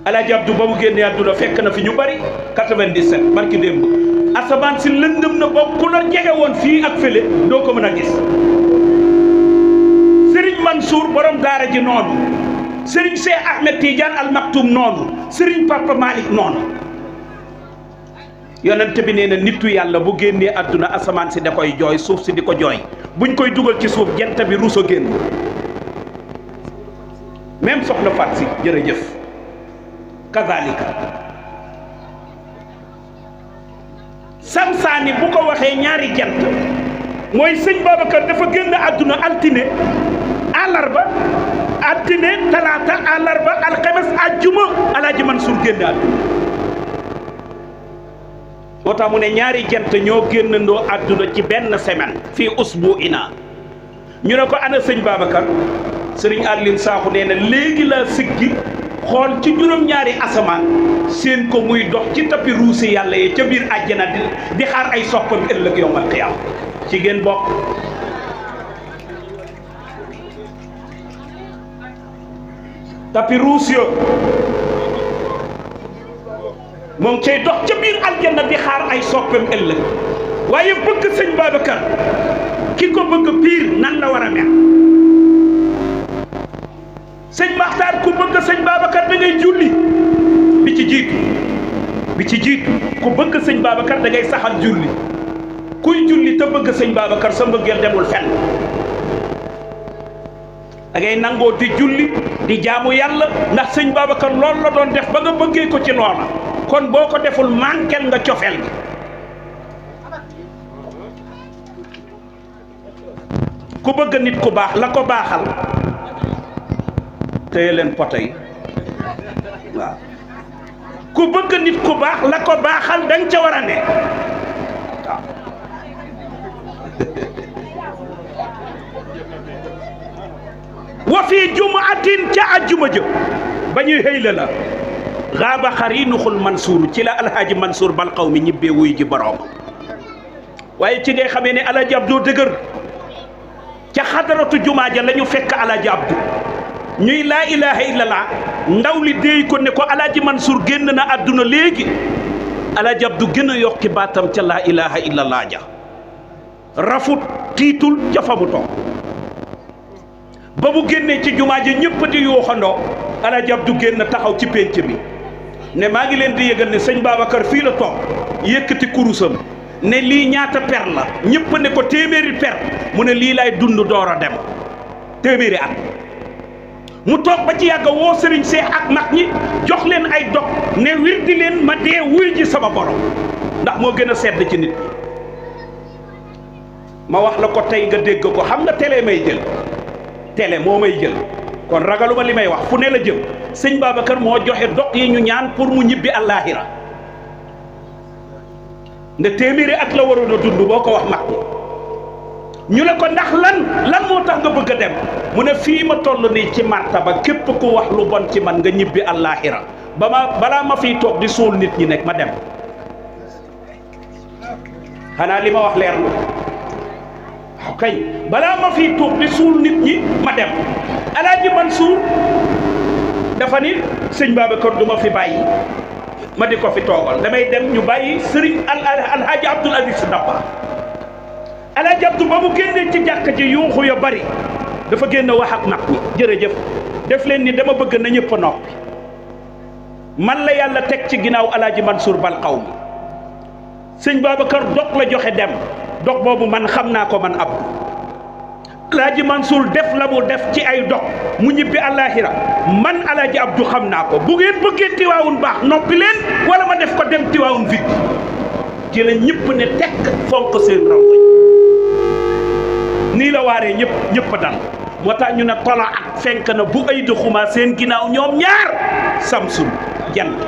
Alaaji Abdu ba mu génnee àdduna fekk na fi ñu bari 97 barki démb asamaan si lëndëm na boobu ku la jege woon fii ak fële doo ko mën a gis Serigne Mansour borom daara ji noonu Serigne Cheikh Ahmed Tidiane Al Maktoum noonu Serigne Papa Malick noonu yonent bi nee na nitu yàlla bu génnee àdduna asamaan si da koy jooy suuf si di ko jooy buñ koy dugal ci suuf jant bi ruus a génn même soxna Faat si jërëjëf kazalika samsaani bu ko waxee ñaari jant mooy sëñ Babacar dafa génn àdduna altine àllarba altine talaata àllarba alxames àjjuma Alaaji Mansour génn àdduna moo tax mu ne ñaari jant ñoo génnandoo àdduna ci benn semaine fii usbuina ñu ne ko ana sëñ Babacar sëriñ Aline Sakho nee na léegi laa siggi xool ci juróom-ñaari asamaan seen ko muy dox ci tapi ruusi yàlla yi ca biir àjjana di xaar ay soppam ëllëg yowmal qiyaama ci ngeen bokk tapi ruus yo moom cay dox ca biir aljanna di xaar ay soppam ëllëg waaye bëgg sëñ Babacar ki ko bëgg piir nan la war a mel sëñ Maxtaar ku bëgg sëñ Babacar da ngay julli bi ci jiitu ku bëgg sëñ Babacar da ngay saxal julli kuy julli te bëgg sëñ Babacar sa mbëggeel demul fenn da ngay nangoo di julli di jaamu yàlla ndax sëñ Babacar loolu la doon def ba nga bëggee ko ci loola kon boo ko deful manquel nga cofeel gi ku bëgg nit ku baax la ko baaxal téye leen poto yi waaw ku bëgg nit ku baax la ko baaxal da nga ca war a ne waaw wa fii jumaatin ca ajjuma jë ba ñuy xëy la gaaba xarinuxul Mansour ci la alhaaji Mansour bal xaw mi ñibbee wuy ji boroom waaye ci ngay xamee ne Alaaji Abdu dëgër ca xadaratu jumaa ja la ñu fekk Alaaji Abdu ñuy laa ilaha illallah ndaw li déey ko ne ko Alaaji Mansour génn na àdduna léegi Alaaji Abdu gën a yokki baatam ca laa ilaha illallah ja rafut tiitul jafa mu toog ba mu génnee ci jumaa ja ñëpp di yuuxandoo Alaaji Abdu génn taxaw ci pénc mi ne maa ngi leen di yëgal ne sëñ Babacar fii la toog yëkkati kurusam ne lii ñaata per la ñëpp ne ko téeméeri per mu ne lii lay dund door a dem téeméeri at mu toog ba ci yàgg woo sëriñ see ak mag ñi jox leen ay dog ne wirdi leen ma dee wuy ji sama borom ndax moo gën a sedd ci nit ñi ma wax la ko tey nga dégg ko xam nga télé may jël télé moo may jël kon ragaluma li may wax fu ne la jëm sëñ Babacar moo joxe dog yi ñu ñaan pour mu ñibbi àllaaxira ne téeméeri at la waroon a dund boo ko wax mag ñi ñu ne ko ndax lan moo tax nga bëgg a dem mu ne fii ma toll nii ci martaba képp ku wax lu bon ci man nga ñibbi àllaaxira balaa ma fiy toog di suul nit ñi nekk ma dem. xanaa li ma wax leer na waaw kay balaa ma fiy toog di suul nit ñi ma dem. Alaaji Mansour dafa ni sëñ Babacar du ma fi bàyyi ma di ko fi toogal damay dem ñu bàyyi sëriñ Alhaaji Abdoul Aziz Dabakh. Alaaji Abdou ba mu génnee ci jàkka ji yuuxu ya bari dafa génn wax ak mag ñi jërëjëf def leen ni dama bëgg na ñëpp a noppi man la yàlla teg ci ginnaaw Alaaji Mansour bal xaw mi sëñ Babacar dog la joxe dem dog boobu man xam naa ko man Abdou. Alaaji Mansour def la mu def ci ay dog mu ñibbi àllaaxira man Alaaji Abdou xam naa ko bu ngeen bëggee Tiwaawun baax noppi leen wala ma def ko dem Tiwaawun vite ci la ñëpp ne tekk fonk seen rongoñ nii la waaree ñëpp dal moo tax ñu ne tola ak fenk na bu ay duxuma seen ginnaaw ñoom ñaar samsul jant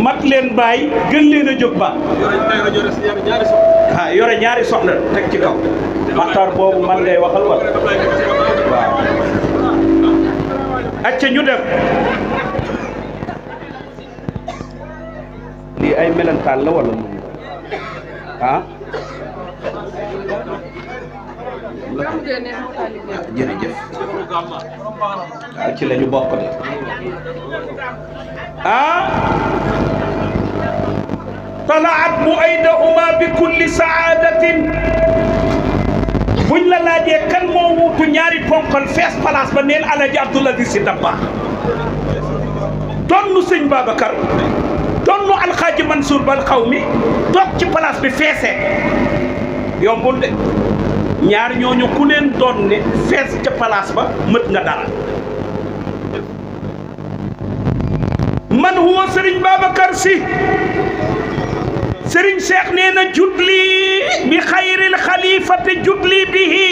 mat leen bàyyi gën leen a jóg ba ah yore ñaari soxna teg ci kaw Maxtaar boobu man ngay waxal wala waaw acca ñu dem lii ay melentaan la wala moom ah jërëjëf waaw ci la ñu bokk de talaat mu aydahuma bi kulli saadatin buñ la laajee kan moo wuutu ñaari ponkal fees place ba neel Alaji Abdoul Aziz Sy Dabakh donnu sëñ Babacar donnu alxaaji Mansour Bal xaw mi toog ci place bi feesee yombul de ñaar ñooñu ku leen doon ne fees ca place ba mët nga dara man huwa Serigne Babacar Sy Serigne Cheikh nee na jutli bi xayril xalifati jutli bihi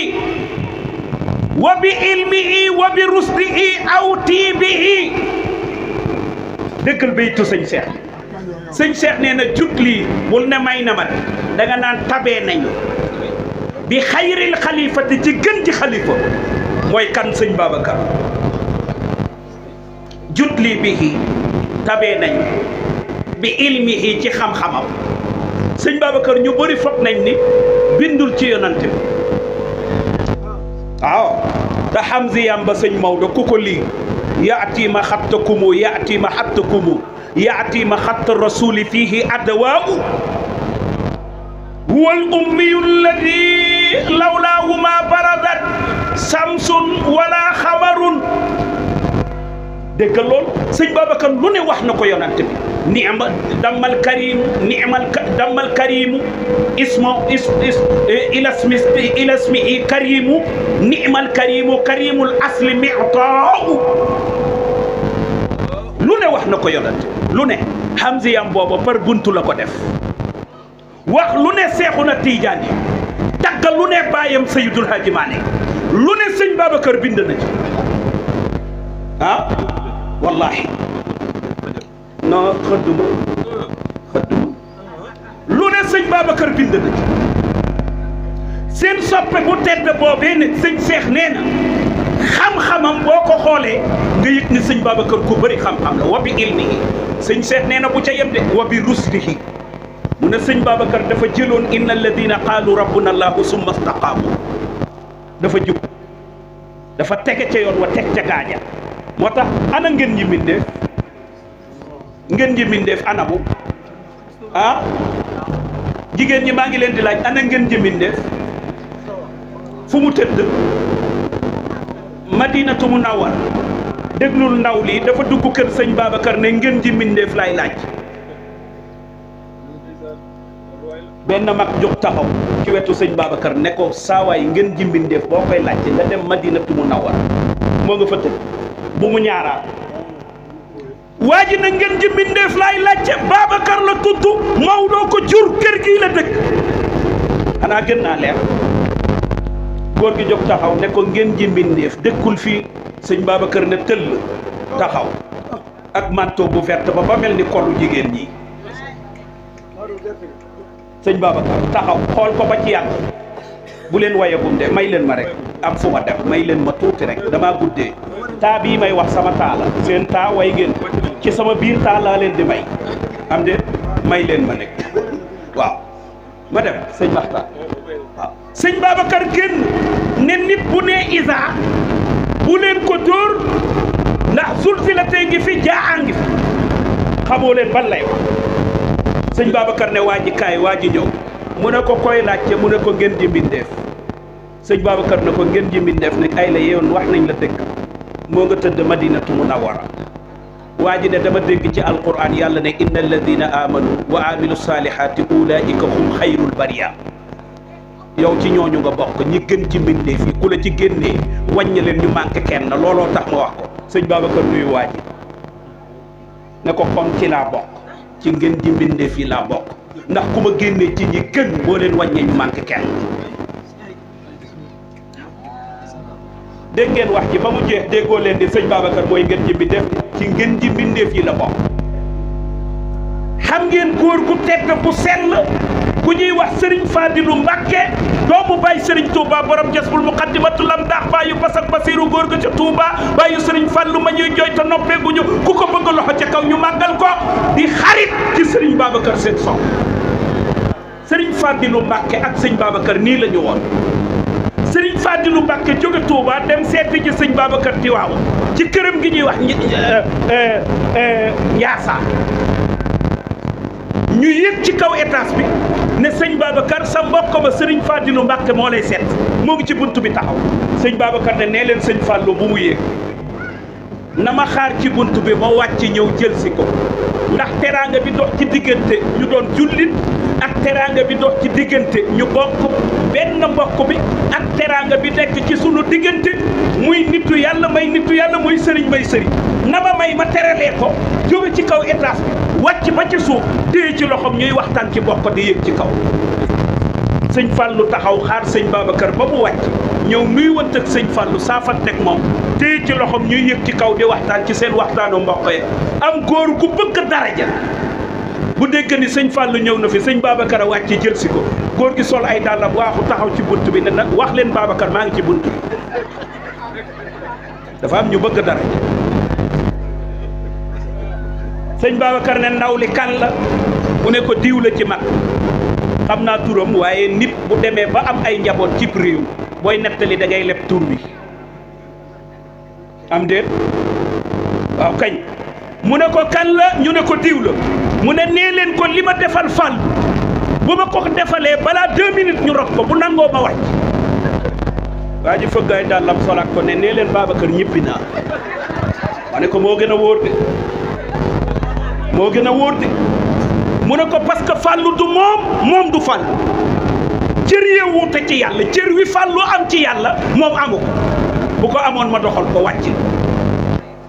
wa bi ilmihi wa bi rusdihi awti bihi dëggal baytu sëñ Cheikh sëñ Cheikh nee na jutli bul ne may na ma da nga naan tabee nañu bi xayril xalifati ci gën ci xalifa mooy kan sëñ Babacar jutli bihi tabee nañ bi ilmihi ci xam-xamam sëñ Babacar ñu bëri foog nañ ni bindul ci yonante bi waaw te Hamziyam ba sëñ Maodo ku ko lii yaatima xattakumu yaatima xattakumu yaatima xatta rasuli fihi adwaau huwa al ummiyu alladi lawlaahu ma baradat samsun wala xamarun dégg lool sëñ Babacar lu ne wax na ko yonante bi ni'ma dammal karim ni'mal dammal karimu ilasmihi karimu ni'mal karimu karimul asli mi'taahu lu ne wax na ko yonante lu ne Hamziyam booba par buntu la ko def wax lu ne Seexuna Tiijaan yi tagga lu ne baayam Seydul Haaji Maalik lu ne sëñ Babacar bind na ci ah wallahi non xëdduma lu ne sëñ Babacar bind na ci seen soppe bu tedd boobee ne sëñ Cheikh nee na xam-xamam boo ko xoolee nga yëg ne sëñ Babacar ku bëri xam-xam la wa bi ilmihi sëñ Cheikh nee na bu ca yem de wa bi rusdihi mu ne sëñ Babacar dafa jëloon inna alladina qaalu rabbuna allahu summa staqaamu dafa jub dafa tege ca yoon wa teg ca gaaja moo tax ana ngeen ñi mbindeef ngeen ñi mbindeef anamu ah jigéen ñi maa ngi leen di laaj ana ngeen ñi mbindeef fu mu tëdd Madinatu Munawwar déglul ndaw lii dafa dugg kër sëñ Babacar ne ngeen ji mbindeef laay laaj benn mag jóg taxaw ci wetu sëñ Babacar ne ko saawaay ngeen ji mbindeef boo koy laajte nga dem Madinatu Munawwar moo nga fa tëdd bu mu ñaaraat waa ji na ngeen ji mbindeef laay laajte Babacar la tudd Maodo ko jur kër gii la dëkk xanaa gën naa leer góor gi jóg taxaw ne ko ngeen ji mbindeef dëkkul fii sëñ Babacar ne tëll taxaw ak manteau bu verte ba mel ni kolu jigéen ñi sëñ Babacar taxaw xool ko ba ci yàgg bu leen wayagum de may leen ma rek am fu ma dem may leen ma tuuti rek damaa guddee taa bii may wax sama taa la seen taa way ngeen ci sama biir taa laa leen di may am de may leen ma nekk waaw ma dem sëñ Maxtaar waaw sëñ Babacar génn ne nit bu ne isa bu leen ko dóor ndax zulzilatee ngi fi jaa ngi fi xamoo leen ban lay wax sëñ Babacar ne waa ji kaay waa ji ñëw mu ne ko koy laajte mu ne ko ngeen ji mbindeef sëñ Babacar ne ko ngeen ji mbindeef ne ay la yoon wax nañ la dëgg moo nga tëdd Madinatu Munawwara waa ji ne dama dégg ci alquran yàlla ne inna alladina amanu wa amilu salihati ulaika hum xayrul bariya yow ci ñooñu nga bokk ñi gën ci mbindeef yi ku la ci génnee wàññi leen ñu manqué kenn looloo tax ma wax ko sëñ Babacar nuyu waa ji ne ko comme ci laa bokk ci ngeen ji mbindeef yi laa bokk ndax ku ma génnee ci ñi gën boo leen wàññee ñu manqué kenn dégg ngeen wax ji ba mu jeex déggoo leen di sëñ Babacar mooy ngeen ji mbindeef ci ngeen ji mbindeef yi la bokk xam ngeen góor gu tedd bu sell ku ñuy wax Serigne Fadilou Mbacké doomu Baye Serigne Touba borom Jasbul Muqaddimatul Amdaax baayu Basak Basiru góor ga ca Touba baayu Serigne Fallou ma ñuy jooy te noppeeguñu ku ko bëgg loxo ca kaw ñu màggal ko di xarit ci Serigne Babacar seen sox Serigne Fadilou Mbacké ak sëñ Babacar nii la ñu woon Serigne Fadilou Mbacké jóge Touba dem seeti ci sëñ Babacar Tiwaawan ci këram gi ñuy wax Njaasa ñu yéeg ci kaw étage bi ne sëñ Babacar sa mbokk ma Serigne Fadilou Mbacké moo lay seet moo ngi ci bunt bi taxaw sëñ Babacar ne nee leen sëñ Fallou bu mu yéeg na ma xaar ci bunt bi ma wàcc ñëw jël si ko ndax teraanga bi dox ci diggante ñu doon jullit ak teraanga bi dox ci diggante ñu bokk benn mbokk bi ak teraanga bi nekk ci sunu diggante muy nitu yàlla may nitu yàlla muy sëriñ may sëriñ na ma may ma teralee ko jóge ci kaw étage bi wàcc ba ci suuf téye ci loxoom ñuy waxtaan ci bokk di yéeg ci kaw sëñ Fallou taxaw xaar sëñ Babacar ba mu wàcc ñëw nuy wante ak sëñ Fallou saafanteeg moom téye ci loxoom ñuy yëg ci kaw di waxtaan ci seen waxtaanu mbokk yi am góor gu bëgg daraja bu dégg ni sëñ Fallou ñëw na fi sëñ Babacar a wàcc jël si ko góor gi sol ay dàllam waaxu taxaw ci bunt bi ne nag wax leen Babacar maa ngi ci bunt bi dafa am ñu bëgg daraja sëñ Babacar ne ndaw li kan la mu ne ko diw la ci mag xam naa turam waaye nit bu demee ba am ay njaboot cib réew booy nettali da ngay leb tur bi am déet waaw kañ mu ne ko kan la ñu ne ko diw la mu ne nee leen ko li ma defal Fall bu ma ko defalee balaa 2 minutes ñu rob ko bu nangoo ma wàcc waa ji fëggaay dàllam solaat ko ne nee leen Babacar ñibbi naa ma ne ko moo gën a wóor de moo gën a wóor de mu ne ko parce que Fallou du moom du Fallou cër yee wuute ci yàlla cër wi Fallou am ci yàlla moom amu ko bu ko amoon ma doxal ko wàcc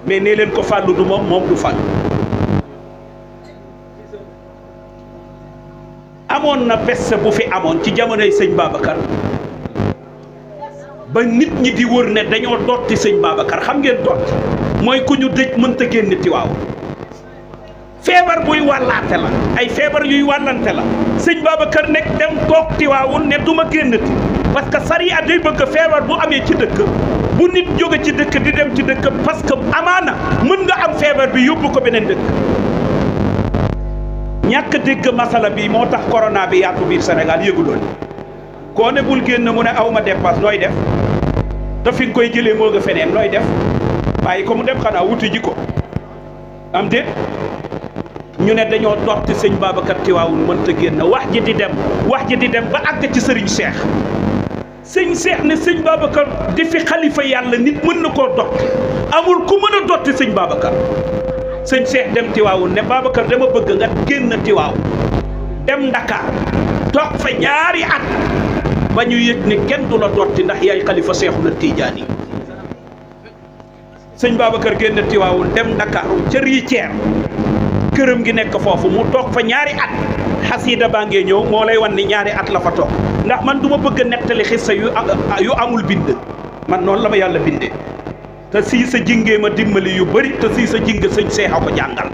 mais nee leen ko Fallou du moom du Fallou amoon na bés bu fi amoon ci jamonoy sëñ Babacar ba nit ñi di wër ne dañoo dotti sëñ Babacar xam ngeen dotti mooy ku ñu dëj mënta génn Tiwaawan feebar buy wàllaate la ay feebar yuy wàllante la sëñ Babacar nekk dem toog Tiwaawan ne du ma génnati parce que sariya day bëgg feebar bu amee ci dëkk bu nit jóge ci dëkk di dem ci dëkk parce que amaana mën nga am feebar bi yóbbu ko beneen dëkk ñàkk dégg masala bi moo tax corona bi yaatu biir Sénégal yëguloon koo ne bul génn mu ne aw ma dépasse nooy def te fi nga koy jëlee moo nga feneen nooy def bàyyi ko mu dem xanaa wuti ji ko am déet ñu ne dañoo dotti sëñ Babacar Tiwaawun mënta génn wax ji di dem ba àgg ci sëriñ Cheikh sëñ Cheikh ne sëñ Babacar di fi xalifa yàlla nit mën na koo dotti amul ku mën a dotti sëñ Babacar sëñ Cheikh dem Tiwaawun ne Babacar dama bëgg nga génn Tiwaaw dem Ndakaar toog fa ñaari at ba ñu yëg ne kenn du la dotti ndax yaay xalifa Seexuna Tiijaan yi sëñ Babacar génn Tiwaawun dem Ndakaar ca Riceer këram gi nekk foofu mu toog fa ñaari at xasiida baa ngee ñëw moo lay wan ni ñaari at la fa toog ndax man du ma bëgg a nettali xissa yu amul bind man noonu la ma yàlla bindee te sii sa jingee ma dimbali yu bëri te sii sa jinge sëñ Seex a ko jàngal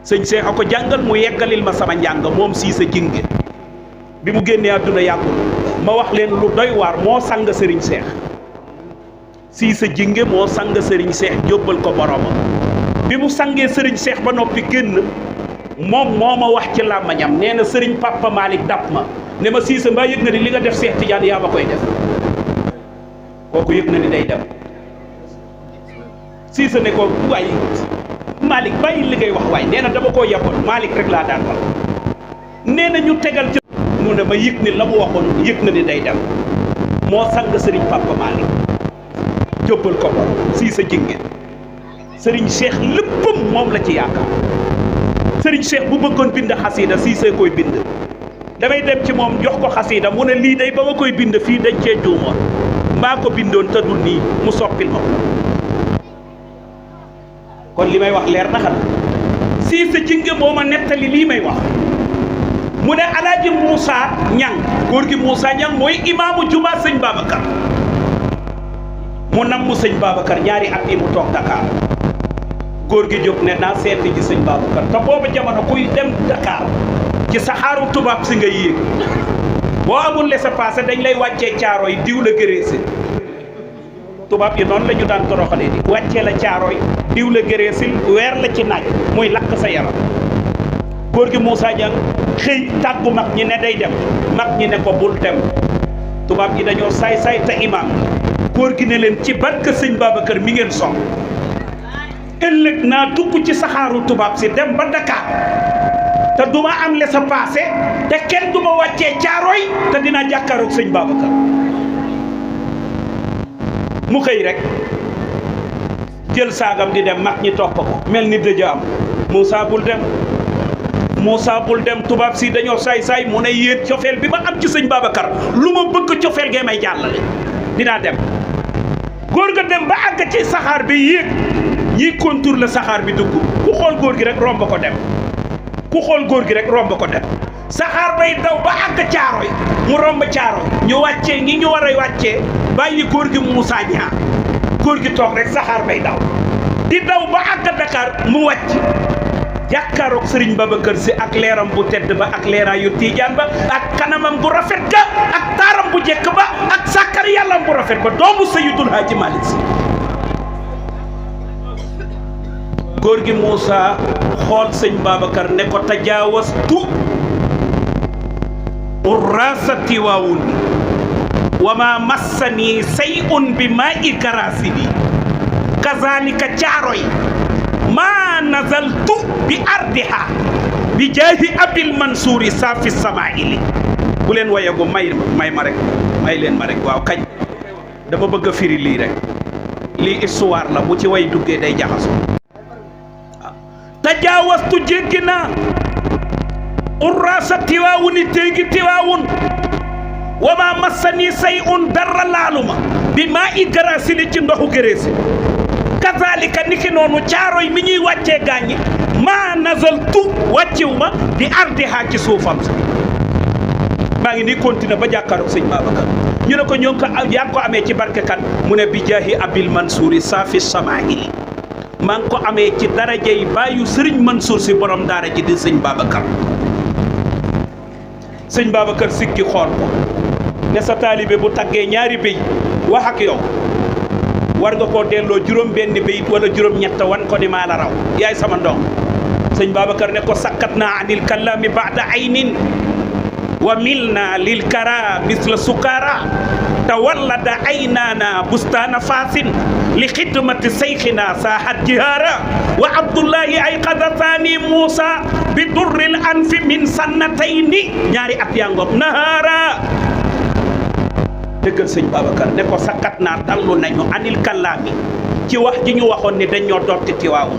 sëñ Seex a ko jàngal mu yeggalil ma sama njàng moom sii sa jinge bi mu génnee àdduna yàggul ma wax leen lu doy waar moo sang sëriñ Seex sii sa jinge moo sang sëriñ Seex jóbbal ko boromam bi mu sangee sëriñ Seex ba noppi génn moom moo ma wax ci làmmañam nee na sëriñ Papa Malick dab ma ne ma Siise mbaa yëg na ni li nga def Seex Tijaan yaa ma koy def kooku yëg na ni day dem Siise ne ko waaye Malick bàyyi li ngay wax waay nee na dama koo yàppoon Malick rek laa daan wax nee na ñu tegal ci mu ne ma yëg ni la mu waxoon yëg na ni day dem moo sang sëriñ Papa Malick jóbbal ko borom Siise jinge sëriñ Cheikh léppam moom la ci yaakaar sëriñ Cheikh bu bëggoon bind xasiida Siise koy bind damay dem ci moom jox ko xasiida mu ne lii day ba ma koy bind fii dañ cee juumoon mbaa ko bindoon te dul nii mu soppil ma kon li may wax leer na xanaa Siise jinge moo ma nettali lii may wax mu ne Alaaji Moussa Ñang góor gi Moussa Ñang mooy imaamu juma sëñ Babacar mu namm sëñ Babacar ñaari at yi mu toog Dakar góor gi jóg ne naa seeti ji sëñ Babacar te boobu jamono kuy dem Dakar ci saxaaru tubaab si nga yéeg boo amul laissez-passer dañ lay wàccee caaro yi diw la gëreesi tubaab yi noonu la ñu daan toroxalee di wàccee la caaro yi diw la gëreesil weer la ci naaj muy lakk sa yaram góor gi Moussa Dieng xëy tàggu mag ñi ne day dem mag ñi ne ko bul dem tubaab yi dañoo saay-saay te imaam góor gi ne leen ci barke sëñ Babacar mi ngeen sox ëllëg naa dugg ci saxaaru tubaab si dem ba Dakar te duma am laissez-passer te kenn duma wàccee caaroy te dinaa jàkkaaroog sëñ Babacar mu xëy rek jël saagam di dem mag ñi topp ko mel ni dëj am Moussa bul dem Moussa bul dem tubaab si dañoo saay-saay mu ne yéen cofeel bi ma am ci sëñ Babacar lu ma bëgg cofeel gee may jàllale dinaa dem góor ga dem ba àgg ci saxaar bi yéeg ñiy contour la saxaar bi dugg ku xool góor gi rek romb ko dem ku xool góor gi rek romb ko dem saxaar bay daw ba àgg caaroy mu romb caaroy ñu wàccee ngi ñu war a wàccee bàyyi góor gi Moussa ñaar góor gi toog rek saxaar bay daw di daw ba àgg Dakar mu wàcc jàkkaaroog Sëriñ Babacar Si ak leeram bu tedd ba ak leeraayu Tiijaan ba ak kanamam bu rafet ga ak taaram bu jekk ba ak sàkkar yàllam bu rafet ba doomu Seydul Haaji Malick Si góor gi Moussa xool sëñ Babacar ne ko tajaawastu urrasati waawun wa ma massani say'un bi maa'i karasidi kazalika caaroy ma nazaltu bi ardiha bi jaahi abil mansuuri saafi samaili bu leen wayagu may ma rek may leen ma rek waaw kañ dama bëgg a firi lii rek lii histoire la bu ci way duggee day jaxaso tajaawastu jéggi naa urraasa tiwaawuni téegi tiwaawun wa ma massani say'un dara laaluma bi maa i garasili ci ndoxu gëreesi kazalika niki noonu caaroy mi ñuy wàccee gaañi maa nazaltu wàcciw ma di ardiha ci suufam si maa ngi nii continué ba jàkkaaroog sëñ Babacar ñu ne ko ñoo ngi ko yaa ngi ko amee ci barke kan mu ne bi jaahi abil mansuuri saafi samaahili maa ngi ko amee ci darajey bàyyu sëriñ Mansour si borom daara ji di sëñ Babacar sëñ Babacar sikki xool ko ne sa taalibe bu taggee ñaari béy wax ak yow war nga koo delloo juróom benn béyit wala juróom ñett wan ko ni maa la raw yaay sama ndong sëñ Babacar ne ko sakkat naa anil kallami baada aynin wa milna lil kara misla sukara tawallada aynana bustana fasin li xidmati seyxina saahat jihaara wa abdullahi ay qadathani Moussa bi durril anfi min sannatayni ñaari at yaa ngoog nahaara dëggal sëñ Babacar ne ko sakkat naa dallu nañu anil kàllaami ci wax ji ñu waxoon ni dañ ñoo dotti Tiwaawu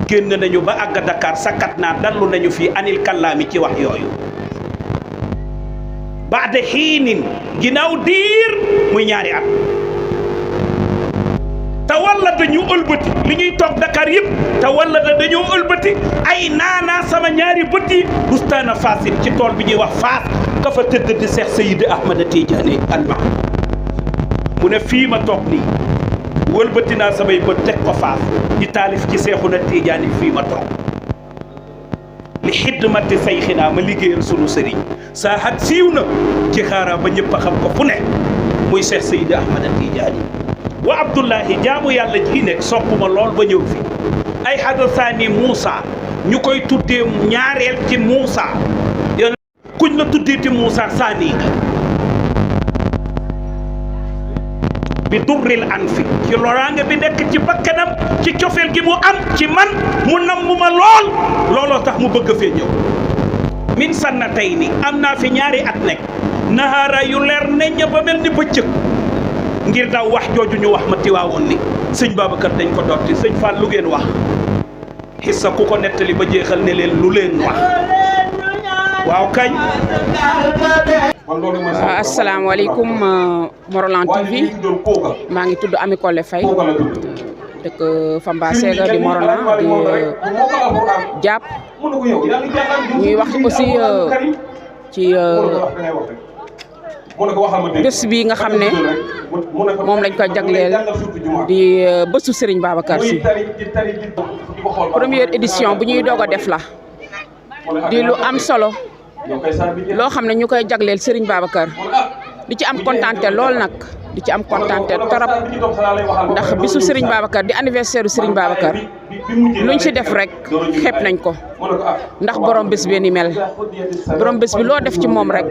génn nañu ba àgg Dakar sakkat naa dallu nañu fii anil kàllaami ci wax yooyu baada xiinin ginnaaw diir muy ñaari at te walla dañu ëlbati li ñuy toog Dakar yëpp te walla dañoo ëlbati ay naanaa sama ñaari bët yi bustaana Fasin ci tool bi ñuy wax Faas ka fa tëdd di Seex Seydi Ahmada Tijaani al-Maktoum mu ne fii ma toog nii wëlbati naa samay bët teg ko Faas di taalif ci Seexuna Tijaani fii ma toog li xidmati sayxinaa ma liggéeyal sunu sëriñ saa xat siiw na ci xaaraa ba ñëpp a xam ko fu ne muy Seex Seydi Ahmada Tijaani wa Abdullahi jaamu yàlla ji nekk sopp ma lool ba ñëw fi ay hadasaani Moussa ñu koy tuddee ñaareel ci Moussa yoon kuñ la tuddee ci Moussa saani nga bi durril anfi ci loraange bi nekk ci bakkanam ci cofeel gi mu am ci man mu namm ma lool looloo tax mu bëgg fee ñëw min sannatayni am naa fi ñaari at nekk nahaara yu leer neñña ba mel ni bëccëg ngir daw wax jooju ñu wax ma Tiwaawoon ni sëñ Babacar dañ ko dotti sëñ Fall lu ngeen wax xissa ku ko nettali ba jeexal ne leen lu leen wax waaw kañ. asalaamaaleykum Morolan TV maa ngi tudd Ami Collé Faye dëkk Famba Sega di Morolan di jàpp ñuy wax aussi ci bés bi nga xam ne moom lañ ko jagleel di bésu Serigne Babacar Sy première édition bu ñuy doog a def la di lu am solo loo xam ne ñu koy jagleel Serigne Babacar di ci am kontante lool nag di ci am kontante torop ndax bisu Serigne Babacar di anniversaire Serigne Babacar luñ ci def rek xeeb nañ ko ndax borom bés bi ni mel borom bés bi loo def ci moom rek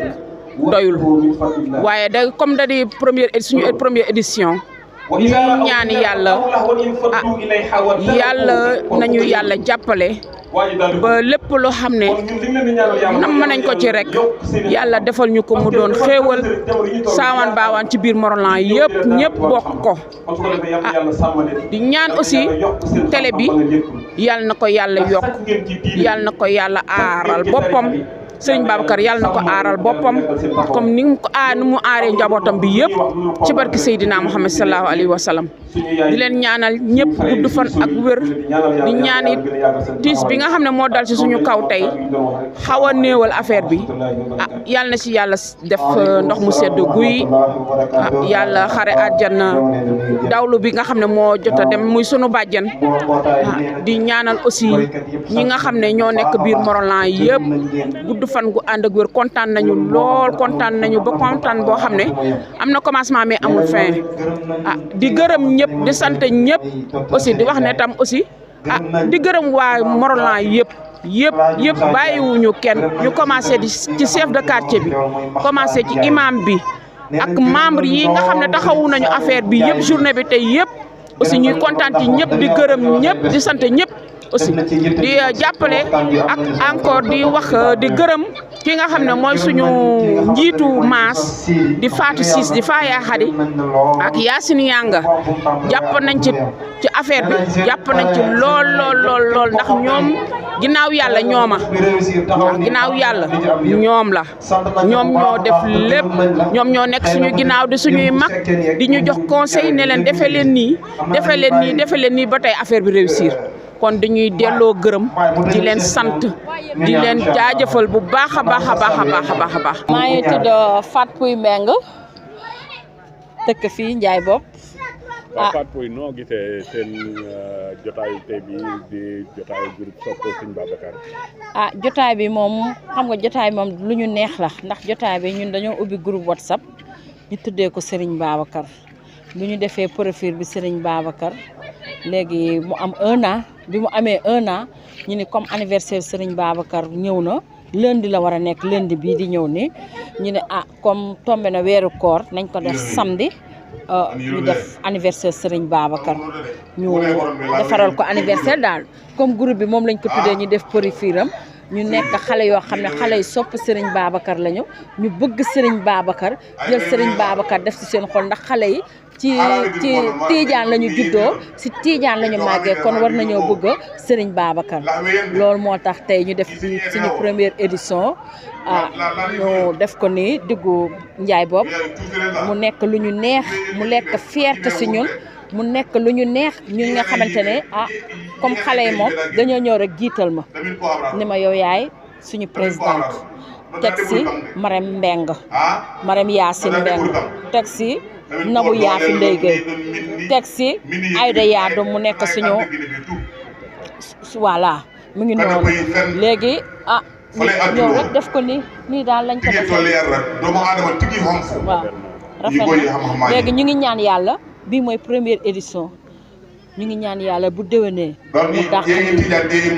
doyul waaye da comme da di suñu première édition ñu ñaan yàlla yàlla nañu yàlla jàppale ba lépp loo xam ne nam nañ ko ci rek yàlla defal ñu ko mu doon xéewal saawaan baawaan ci biir Morolan yëpp ñëpp bokk ko di ñaan aussi télé bi yàlla na ko yàlla yokk yàlla na ko yàlla aaral boppam Serigne Babacar yàlla na ko aaral boppam comme ni mu ko nu mu aaree njabootam bi yëpp ci barki Seydina Muhammad sallallahu alayhi wa sallam di leen ñaanal ñëpp gudd fan ak wér di ñaan it tiis bi nga xam ne moo dal ci suñu kaw tey xaw a néewal affaire bi yàlla na ci yàlla def ndox mu sedd guy yàlla xare àjjana dawlu bi nga xam ne moo jot a dem muy sunu bàjjan di ñaanal aussi ñi nga xam ne ñoo nekk biir Morolan yëpp gudd fan gu ànd ak wér kontaan nañu lool kontaan nañu ba kontaan boo xam ne am na commencement mais amul fin di gërëm ñëpp di sant ñëpp aussi di wax ne tam aussi di gërëm waa Morolan yëpp bàyyiwuñu kenn ñu commencé ci chef de quartier bi commencé ci imam bi ak membre yi nga xam ne taxawu nañu affaire bi yëpp journée bi tey yëpp aussi ñuy kontaan ci ñëpp di gërëm ñëpp di sant ñëpp aussi di jàppale ak encore di wax di gërëm ki nga xam ne mooy suñu njiitu maas di Fatou Ciss di Faaya Xadi ak Yacine Yanga jàpp nañ ci affaire bi jàpp nañ ci lool ndax ñoom ginnaaw yàlla ñooma ginnaaw yàlla ñoom la ñoom ñoo def lépp ñoom ñoo nekk suñu ginnaaw di suñuy mag di ñu jox conseil ne leen defe leen nii ba tey affaire bi réussir kon dañuy delloo gërëm di leen sant di leen jaajëfal bu baax a baax a baax a baax a baax a baax. maa ngi tudd Fatou Pouye Mbeng dëkk fii Ndiaye Bopp. Fatou Pouye noo gisee seen jotaayu tey bi di jotaayu groupe Sopp Serigne Babacar. jotaay bi moom xam nga jotaay moom lu ñu neex la ndax jotaay bi ñun dañoo ubbi groupe WhatsApp ñu tuddee ko Serigne Babacar bu ñu defee profil bi Serigne Babacar léegi mu am 1 an bi mu amee 1 an ñu ni comme anniversaire Serigne Babacar ñëw na lundi la war a nekk lundi bii di ñëw ni ñu ne comme tombé na weeru koor nañ ko def samedi ñu def anniversaire Serigne Babacar ñu defaral ko anniversaire daal comme groupe bi moom lañ ko tuddee ñu def profilam ñu nekk xale yoo xam ne xale yi sopp Serigne Babacar lañu ñu bëgg Serigne Babacar jël Serigne Babacar def ci seen xol ndax xale yi ci Tiijaan la ñu juddoo si Tiijaan la ñu màggee kon war nañoo bëgg Serigne Babacar loolu moo tax tey ñu def suñu première édition ñu def ko nii diggu Ndiaye Bopp mu nekk lu ñu neex mu nekk fierté si ñun mu nekk lu ñu neex ñun nga xamante ne comme xale yi moom dañoo ñëw rek jiital ma ni ma yow yaay suñu présidente teg si Marème Mbeng Marème Yacine Mbeng teg si Nabou Yaafi Ndeye Gueye teg si Aïda Yaadu mu nekk suñu voilà mu ngi noonu léegi ñëw rek def ko nii daal lañ ko defee waaw rafet na léegi ñu ngi ñaan yàlla bii mooy première édition ñu ngi ñaan yàlla bu déwénee mu dàq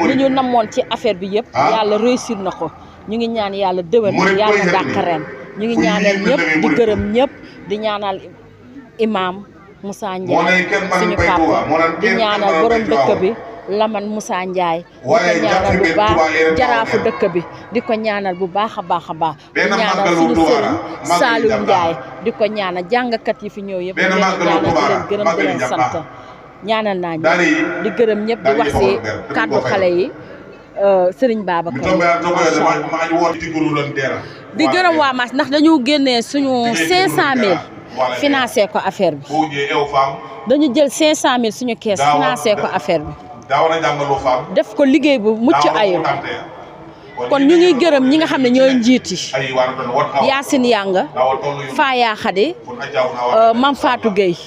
li ñu namoon ci affaire bi yëpp yàlla réussir na ko ñu ngi ñaan yàlla déwén yàlla dàq ren ñu ngi ñaanal ñëpp di gërëm ñëpp di ñaanal imam Moussa Ndiaye suñu papa di ñaanal borom dëkk bi Laman Moussa Ndiaye di ko ñaanal bu baax jaraafu dëkk bi di ko ñaanal bu baax a baax a baax di ñaanal suñu sëriñ Saliou Ndiaye di ko ñaanal jàngkat yi fi ñëw yëpp di leen ñaanal di leen gërëm di leen sant ñaanal naa ñëpp di gërëm ñëpp di wax si kàddu xale yi Serigne Babacar di gërëm waa Mass ndax dañu génnee suñu 500000 financé ko affaire bi dañu jël 500000 suñu kees financé ko affaire bi def ko liggéey bu mucc ayib kon ñu ngi gërëm ñi nga xam ne ñooy njiit yi Yacine Yanga Faya Khady Mame Fatou Gueye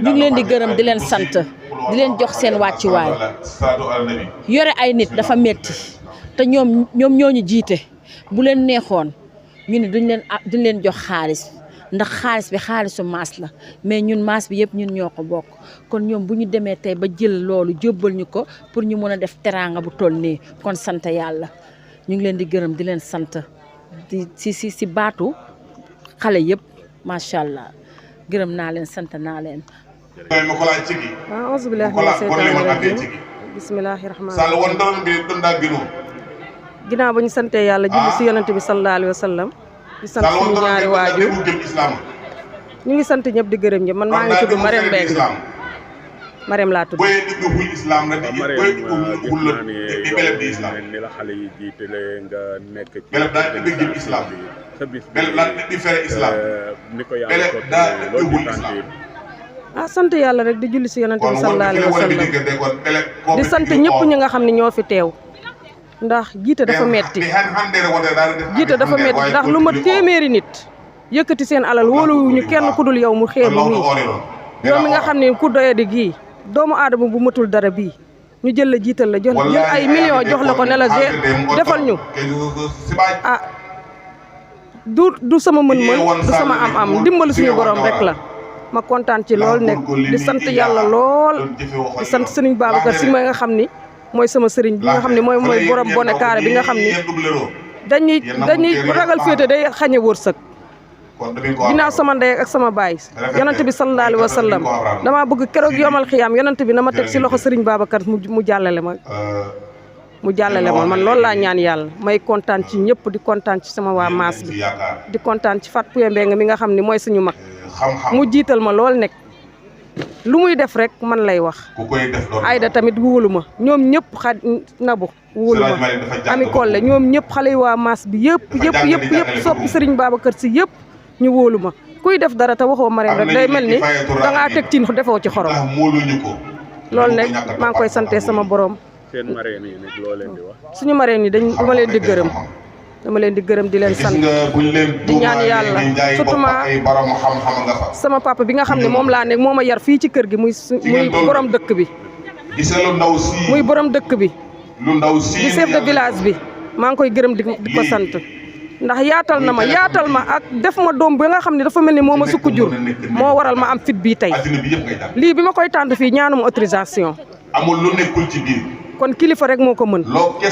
ñu ngi leen di gërëm di leen sant di leen jox seen wàccuwaay yore ay nit dafa metti te ñoom ñoo ñu jiite bu leen neexoon ñu ne duñ leen jox xaalis ndax xaalis bi xaalisu maas la mais ñun maas bi yëpp ñun ñoo ko bokk kon ñoom bu ñu demee tey ba jël loolu jébbal ñu ko pour ñu mën a def teraanga bu toll nii kon sant yàlla ñu ngi leen di gërëm di leen sant di si baatu xale yëpp macha allah gërëm naa leen sant naa leen. waaw auzu billaahi mina seytaani rajiim bismillaahi rahmaani rahiim. ginnaaw ba ñu santee yàlla julli si yonent bi sallallahu alayhi wa sallam di sant suñu ñaari waajur ñu ngi sant ñëpp di gërëm ñëpp man maa ngi tudd Marème Mbengue Marème laa tudd. ni la xale yi jiitale nga nekk ci sa bis ni ko yàlla loolu di sentir. sant yàlla rek di julli si yonent bi sallallahu alayhi wa sallam di sant ñëpp ñi nga xam ne ñoo fi teew ndax jiite dafa metti ndax lu ma téeméeri nit yëkkati seen alal wóoluwuñu kenn ku dul yow mu xeebu nii yow mi nga xam ne ku doyadi gii doomu aadama bu matul dara bii ñu jël la jiital la jël ay millions jox la ko ne la defal ñu du sama mën-mën du sama am dimbali suñu borom rek la ma kontaan ci lool nekk di sant yàlla lool di sant Sëriñ Babacar Si ma nga xam ni mooy sama sëriñ bi nga xam ne mooy borom bone carré bi nga xam ni dañuy ragal féete day xañe wërsëg ginnaaw sama ndey ak sama baay yonent bi sallallahu alayhi wa sallam damaa bëgg keroog yomal xiyaam yonent bi na ma teg si loxo Sëriñ Babacar mu jàllale ma man loolu laa ñaan yàlla may kontaan ci ñëpp di kontaan ci sama waa maas bi di kontaan ci Fatou Pouye Mbengue mi nga xam ne mooy suñu mag mu jiital ma lool nekk lu muy def rek man lay wax Aïda tamit wóolu ma ñoom ñëpp nabu wóolu ma Ami Kolle ñoom ñëpp xale yi waa maas bi yëpp soppi Sëriñ Babacar Si yëpp ñu wóolu ma kuy def dara te waxoo Marème rek day mel ni dangaa teg ci defoo ci xorom loolu nekk maa ngi koy sante sama borom suñu marraine yi dama leen di gërëm di leen sant di ñaan yàlla surtout sama papa bi nga xam ne moom laa nekk moo ma yar fii ci kër gi muy borom dëkk bi di chef de village bi maa ngi koy gërëm di ko sant ndax yaatal ma ak def ma doom bi nga xam ne dafa mel ni moo ma sukk jur moo waral ma am fit bii tey lii bi ma koy tànt fii ñaanuma autorisation amul lu nekkul ci biir kon kilifa rek moo ko mën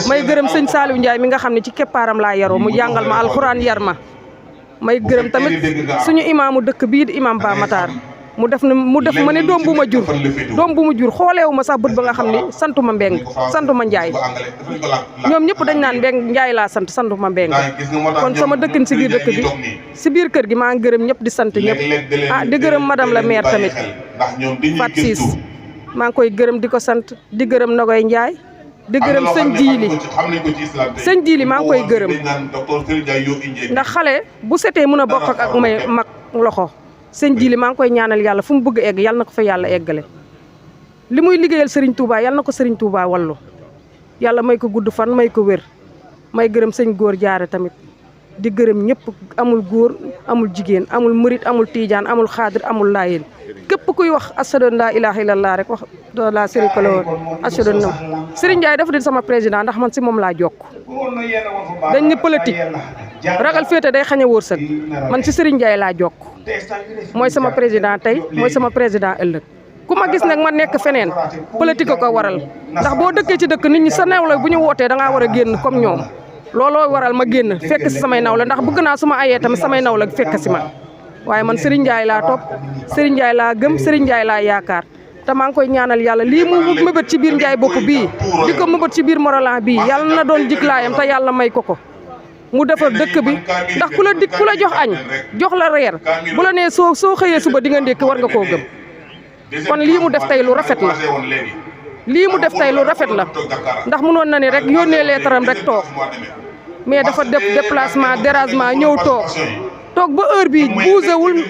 may gërëm sëñ Saliou Ndiaye mi nga xam ne ci keppaaram laa yaroo mu jàngal ma alxuraan yar ma may gërëm tamit suñu imaamu dëkk bii di imam Ba Matar mu def ma ne doom bu ma jur xooleewu ma sax bët ba nga xam ne santuma Mbeng santuma Ndiaye ñoom ñëpp dañ naan Mbeng Ndiaye laa santuma Mbeng kon sama dëkkin si biir dëkk bi si biir kër gi maa ngi gërëm ñëpp di sant ñëpp di gërëm madame la maire tamit Fat Siis maa ngi koy gërëm di ko sant di gërëm Nogoy Ndiaye di gërëm sëñ Jiili maa ngi koy gërëm ndax xale bu setee mën a bokk ak may mag loxo sëñ Jiili maa ngi koy ñaanal yàlla fu mu bëgg egg yàlla na ko fa yàlla eggale li muy liggéeyal Serigne Touba yàlla na ko Serigne Touba wallu yàlla may ko gudd fan may ko wér may gërëm sëñ Góor Jaare tamit di gërëm ñëpp amul góor amul jigéen amul murit amul tiijaan amul xaadir amul laayeen képp kuy wax ashadu an laa ilaaha illallah rek wax doo laa sharika lahu ashadu an Serigne Ndiaye dafa di sama président ndax man si moom laa jokk dañ ne politique ragal féete day xañ a wërsëg man si Serigne Ndiaye laa jokk mooy sama président tey mooy sama président ëllëg ku ma gis nag ma nekk feneen politique ko waral ndax boo dëkkee ci dëkk nit ñi sa nawle bu ñu wootee da ngaa war a génn comme ñoom looloo waral ma génn fekk si samay nawle ndax bëgg naa su ma ayee tamit samay nawle fekk si ma waaye man Serigne Ndiaye laa topp Serigne Ndiaye laa gëm Serigne Ndiaye laa yaakaar te maa ngi koy ñaanal yàlla lii mu mëbët ci biir Ndiaye bokk bii di ko mëbët ci biir Morolan bii yàlla na doon jiklaayam te yàlla may ko mu defar dëkk bi ndax ku la jox añ jox la reer bu la nee soo xëyee suba di nga ndékki war nga koo gëm kon lii mu def tey lu rafet la ndax mënoon na ni rek yónnee leetaram rek toog mais dafa def déplacement dérangement ñëw toog ba heure bi bougéwul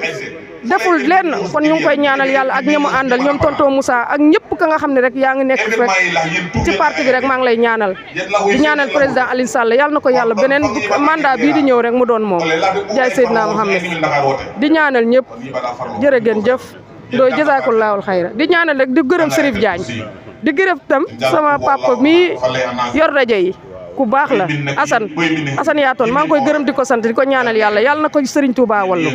deful lenn kon ñu ngi koy ñaanal yàlla ak ñamu àndal ñoom tonton Moussa ak ñëpp ka nga xam ne rek yaa ngi nekk rek ci parti bi rek maa ngi lay ñaanal di ñaanal président Alioune Sall yàlla na ko yàlla beneen mandat bii di ñëw rek mu doon moom jaay Seydina Mohamed di ñaanal ñëpp jërë ngeen jëf ndooy jazaakullaahul xayra di ñaanal rek di gërëm Serif Diagne di gërëm tam sama papa mi yor rajo yi ku baax la Assane Yaatoon maa ngi koy gërëm di ko sant di ko ñaanal yàlla yàlla na ko Serigne Touba wallu.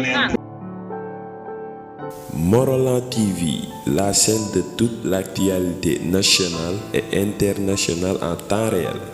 Morolan TV, la chaîne de toute l'actualité nationale et internationale en temps réel.